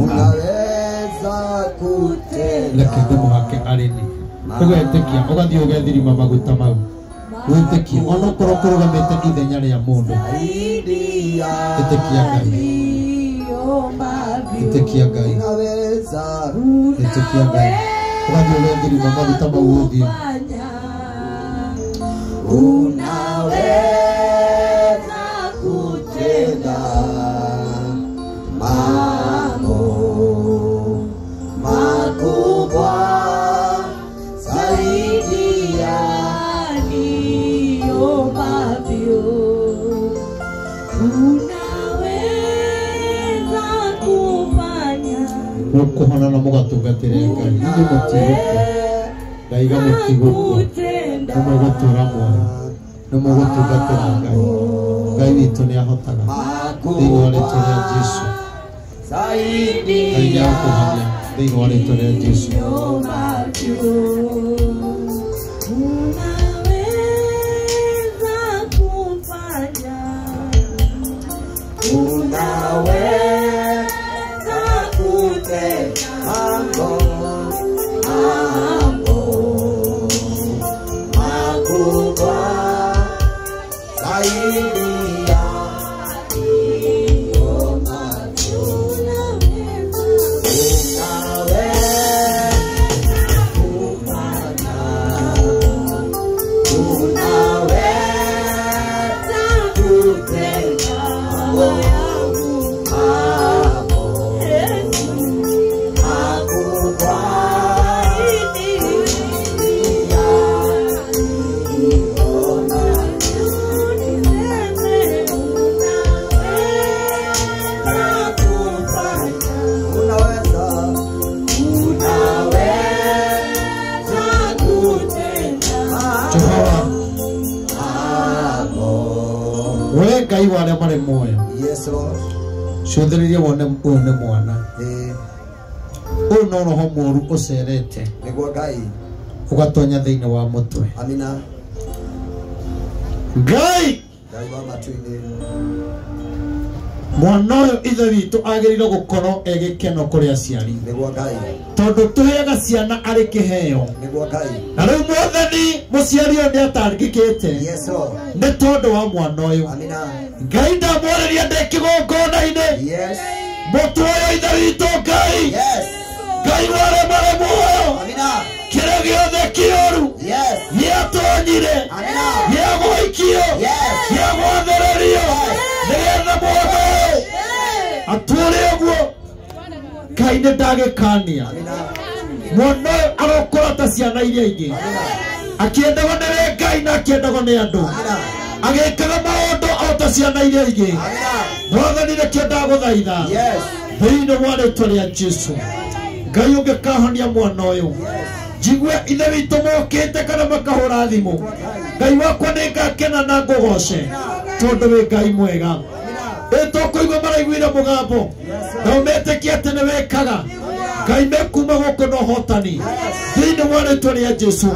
unaweza kutenda lakini muhake arini ugetikia ugathie ugethirima maguta mau witikia ona ukorwo kurugamite ithenya ria mundu itikia Ngai itikia Ngai itikia Ngai ugathie ugethirima maguta mau uthie unaweza kutenda mambo makubwa zaidi ya niyombavyo. Unaweza kufanya ukuhona na mugatungatire Ngai ni mutiguku ndaiga mutiguku numugutura mwoyo numugutungatira Ngai Ngai witu ni ahotaga thiini wa ritwa ria Jesu Ngai ni akuhania thiini wa ritwa ria Jesu Unaweza kutenda mambo makubwa zaidi ya niyombavyo. Unaweza kufanya, unaweza kutenda mambo makubwa we Ngai wa aria mari muoyo Yes, Lord. cuthiririe wone uyu ni mwana Eh, uyu no roho moru ucerete niguo Ngai. ugatonya thiini wa mutwe Amina. Ngai Ngai wa matu-ini. mwana uyu ithe witu agirire gukorwo egikeno kuri aciari Niguo Ngai. tondu tuheaga ciana ari kiheo Niguo Ngai. na riu mwathani muciari uyu ni atangikite Yes, Lord. ni tondu wa mwana uyu Amina. Ngai ndamwariria ndi kigongona-ini Yes. mutu uyu ithe witu Ngai Yes. Ngai wa aria mari muoyo Amina. kiria giothe kioru Yes. niatonyire Amina. niagwikio Yes. niagwathererio nigetha mwana uyu atũre ũguo Ngai nĩ ndagĩkania Amina. mwana ũyũ arokũra ta ciana iria ingĩ akĩendagwo nĩ Ngai na akĩendagwo nĩ andũ Amina. agĩkaga maũndũ o ta ciana iria ingĩ Amina. mwathani nĩkĩo ndagũthaitha Yes. thĩinĩ wa rĩĩtwa rĩa Jesũ Ngai ũngĩkahonia mwana ũyũ njigue ithe witũ mokĩte kana makahũra thimũ Ngai wakwa nĩ ngakena na ngũgoce tondũ wĩ Ngai mwega tũkũigua maraiguire mũgambo na ũmetĩkia atĩ nĩ wĩkaga Ngai mekuma gũkũ na ũhotani thĩinĩ wa rĩĩtwa rĩa Jesũ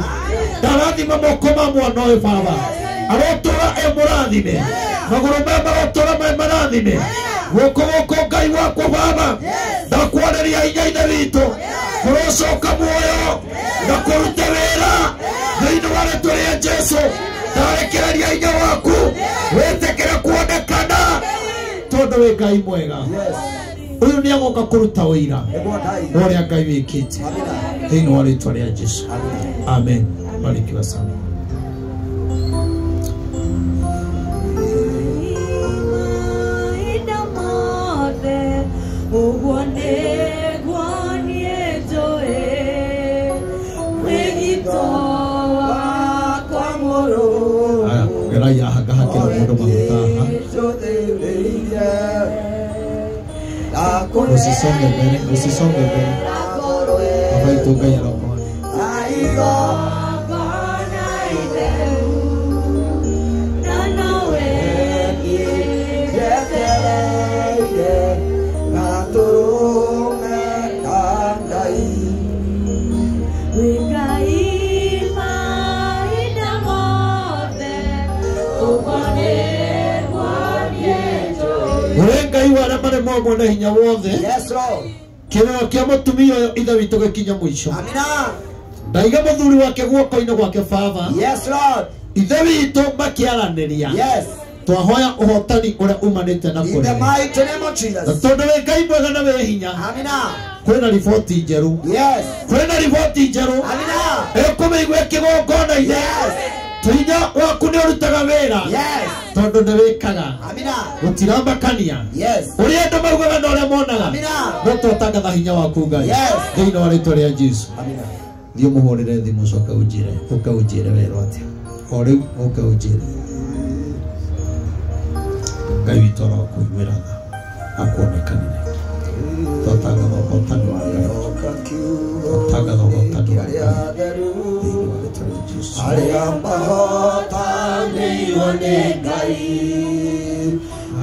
ndarathima moko ma mwana ũyũ Baba arotora emurathime maguru mema arotora marathime woko ngai wakwa baba ndakwareria inya ithe witũ kurocoka muoyo ndakurute wĩra thĩinĩ wa rĩtwa rĩa Jesũ ndarekereria inya waku wetekere kuonekana tondũ wĩ Ngai mwega uyu ni agoka kuruta wĩra ũrĩa Ngai wĩkĩte thĩinĩ wa rĩtwa rĩa Jesũ amen. Barikiwa sana. Geraya hakahakira mundu mahutaha usisonge mbele baba itu Ngai arokone Ngai wara mare mwa na hinya wothe. Yes Lord. Kirero kia mutumia uyu ithe witu gikinya mwisho. Amina. Ndaiga muthuri wake guoko-ini gwake Father. Yes Lord. Ithe witu makiaraniria. Yes. Twahoya uhotani uria umanite na kuri. In the mighty name of Jesus. Tondu we Ngai mwega na we hinya. Amina. Kwina riboti njeru. Yes. Kwina riboti njeru. Amina. Ekumeigwe kigongona-ini. Yes. Tuinya waku ni urutaga wira. Yes. Tondu ni wikaga. Amina. Gutiramakania. Yes. Uria andu maugaga na uria monaga. Amina. No twatangatha hinya waku Ngai. Yes. Thĩinĩ wa rĩtwa rĩa Jesũ. Amina. Thiĩ mũhũrĩre thimũ coka ũnjĩre wĩra atĩa. O rĩu ũka ũnjĩre. Ngai witũ arokuiguĩra tha akuonekanire. Twatangatha ũhotani wa Ngai. Twatangatha ũhotani wa Ngai. Thĩinĩ wa rĩtwa rĩa Jesũ. Arĩa mahotanĩirwo nĩ Ngai,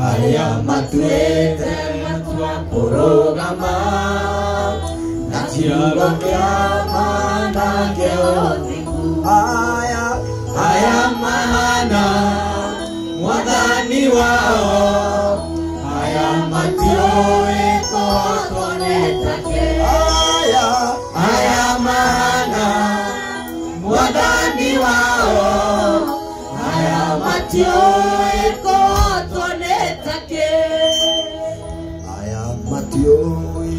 arĩa matuĩte matua kũrũgama na kiugo kĩa ma na kĩũthingu, aya mahana Mwathani wao, aya matiũĩ kũhotwo nĩ take, aya mahana Mwathani wao, aya matiũĩ kũhotwo nĩ take, aya matiũĩ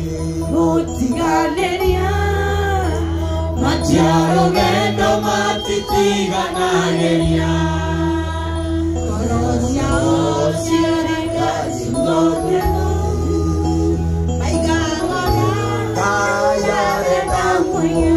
gũtiganĩria, matiarũgendo matitiganagĩria, ngoro ciao cirĩ Ngai mũtheri, maigaga kayarenda mwĩya.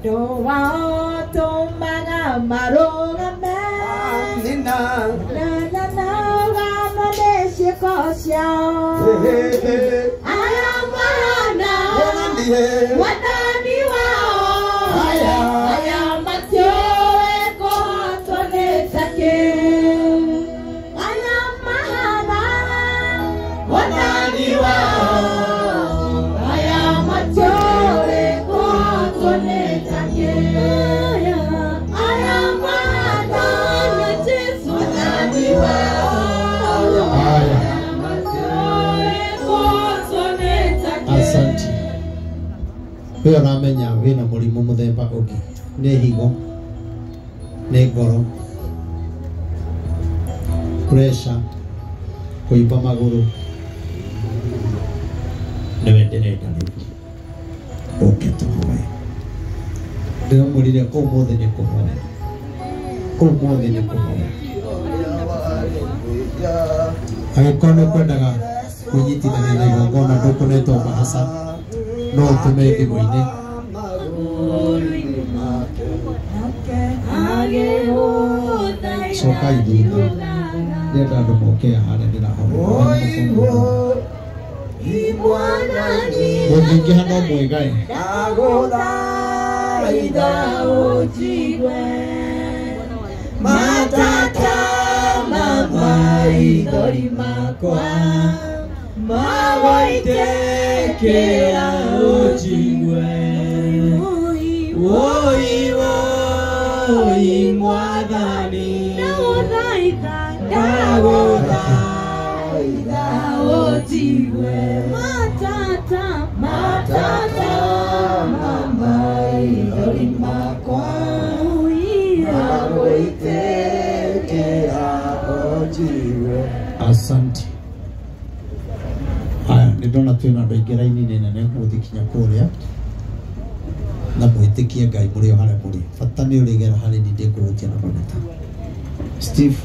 Do wao tomaga marogame, na vamoneshe koshao. Aya mana wadani wao, aya matioe kotone take. Aya mana wadani wao, aya matioe kotone take. Aya mana Yesu wadani wao, aya matioe kotone take. Asante. Wewe unamenya wina mũrimũ mũthemba ũngĩ, nĩ higo, nĩ ngoro, pressure, kuimba magũrũ, nĩwe ndĩrenda rĩu ũke tũhoe. Ndĩramwĩrire ũmũthĩ nĩ kũhoya, ũmũthĩ nĩ kũhoya. agĩkorwo nĩ kwendaga kwĩnyitithania na igongona ndũkũnetwo mahaca no ũtũme thimũ-inĩ coka ithutha ndĩenda andũ moke harĩa ndĩrahoro mũthingĩha no mwĩgae matata maithori makwa magoitekera ũnjigue woi woi mwathani ndagũthaitha ũnjigue matata maithori makwa asante. Haya, nindona twina andũ aingĩ raini-inĩ nene gũthikinya kũrĩa na mwĩtĩkie Ngai mũrĩ o harĩa mũrĩ. Bata nĩ ũrĩgera harĩ ni ndĩkũrũtia na maneta. Steve,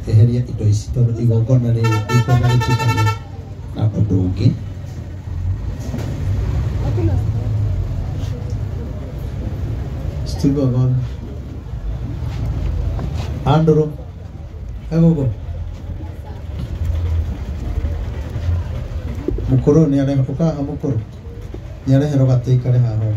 eheria indo ici tondũ igongona rĩrĩ rĩkwenda rĩtukane na ũndũ ũngĩ. Steve agora. Andro. Egogo. Mukuru ni arehe ukaha mukuru. Ni arehe rogate ikare haha ho.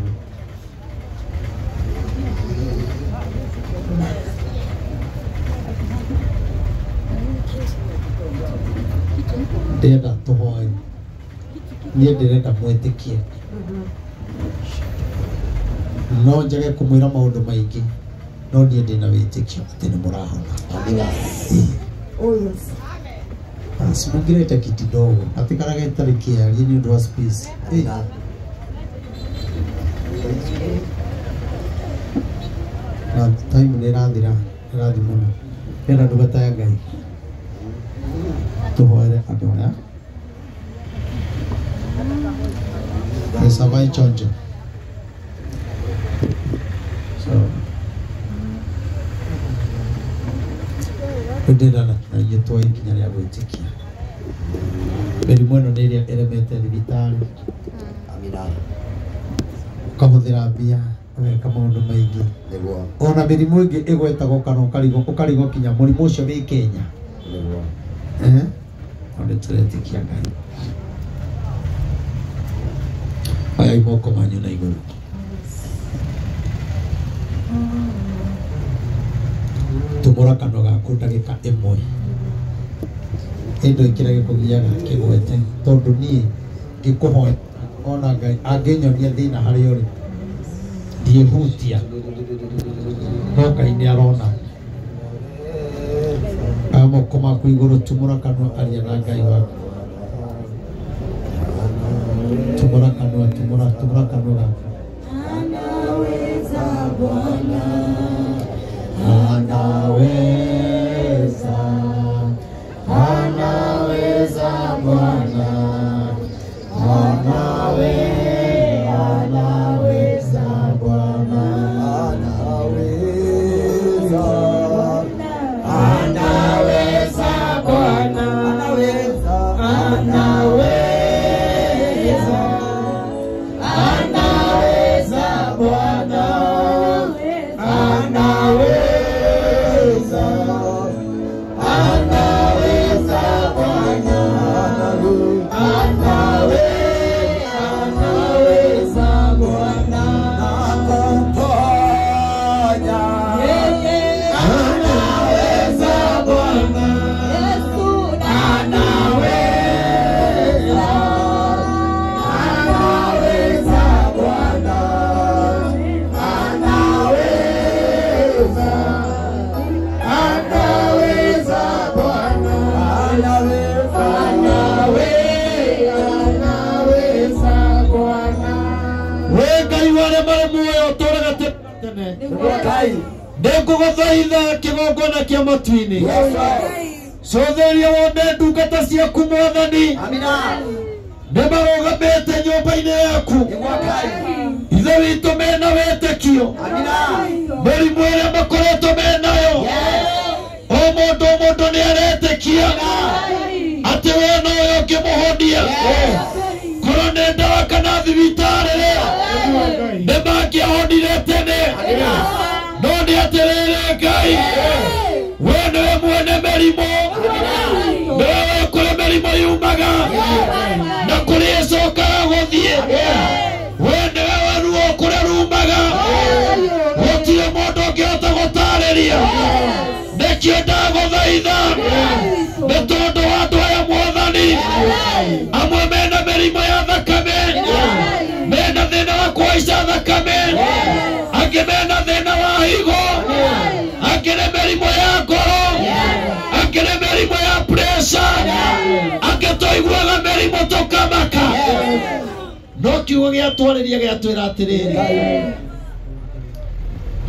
Ndenda tuhoe. Ni ndirenda mwĩtĩkie. No njage kumwĩra maũndũ maingĩ. No niĩ ndĩna wĩtĩkio atĩ nĩ mũrahona. Oh yes. Simungirete kiti dogo. Atikaraga itarĩ kĩarie nĩ ũndũ wa space. Na time nĩ ĩrathira mũno. Hena ndungata ya Ngai. Tũhoere andũ aya. Savai chonjo. So ndĩrana na yetwa ikinya rĩa gwĩtĩkia. Mĩrimũ ĩno nĩ ĩrĩa ĩremete thibitarĩ. Amina. Ũkahũthĩra mbia, ũgeka maũndũ maingĩ. Ona mĩrimũ ĩngĩ ĩgwetagwo kana ũkarigwo kinya mũrimũ ũcio wĩ Kenya. Ona tũretĩkia Ngai. Aya imoko manyu na igũrũ. Tumũra kanua gaku ndagĩka ĩmwe. Indo ikira gĩkũgiaga kĩgwete tondũ niĩ ngĩkũhoya ona Ngai angĩnyonia thĩna harĩa ũrĩ ndiĩhutia no Ngai nĩ arona. Aya moko maku igũrũ tumũra kanua aria na Ngai waku. Tumũra kanua gaku. Anaweza Bwana. Anaweza Bwana, anaweza Bwana, anaweza Bwana, ndĩngũgũthaitha kĩgongona kĩa matu-inĩ cotheria wone ndungata ciaku Mwathani nĩmarũgamĩte nyũmba-inĩ yaku ithe witũ mena wĩtĩkio mĩrimũ ĩrĩa makoretwo menayo o mũndũ nĩ aretĩkia gwĩtĩkia atĩ we no we ũngĩmũhonia korwo nĩ ndawa kana thibitarĩ nĩ mangĩahonire tene no nĩ atĩrĩrĩ Ngai we nĩwe mwene mĩrimũ nĩwe kũrĩ mĩrimũ yumaga na kũrĩ ĩcokaga gũthiĩ we nĩwe ruo kũrĩa rumaga gũtirĩ mũndũ ũngĩhota gũtarĩria nĩkĩo ndagũthaitha nĩ tondũ wa andũ aya Mwathani amwe mena mĩrimũ ya thakame mena thĩna wa kũhaica thakame angĩ mena thĩna wa higo angĩ nĩ mĩrimũ ya ngoro angĩ nĩ mĩrimũ ya pressure angĩ tũiguaga mĩrimũ tũkamaka no kiugo gĩatwarĩria gĩatwĩra atĩrĩrĩ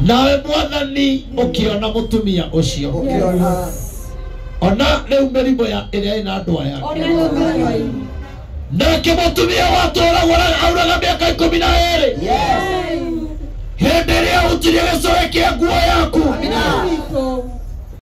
nawe Mwathani ũkĩona mũtumia ũcio ona rĩu mĩrimũ ya ĩrĩa ĩna andũ aya nake mũtumia watũragwo auraga mĩaka 12 hĩndĩ ĩrĩa ũtirie gĩcoe kĩa nguo yaku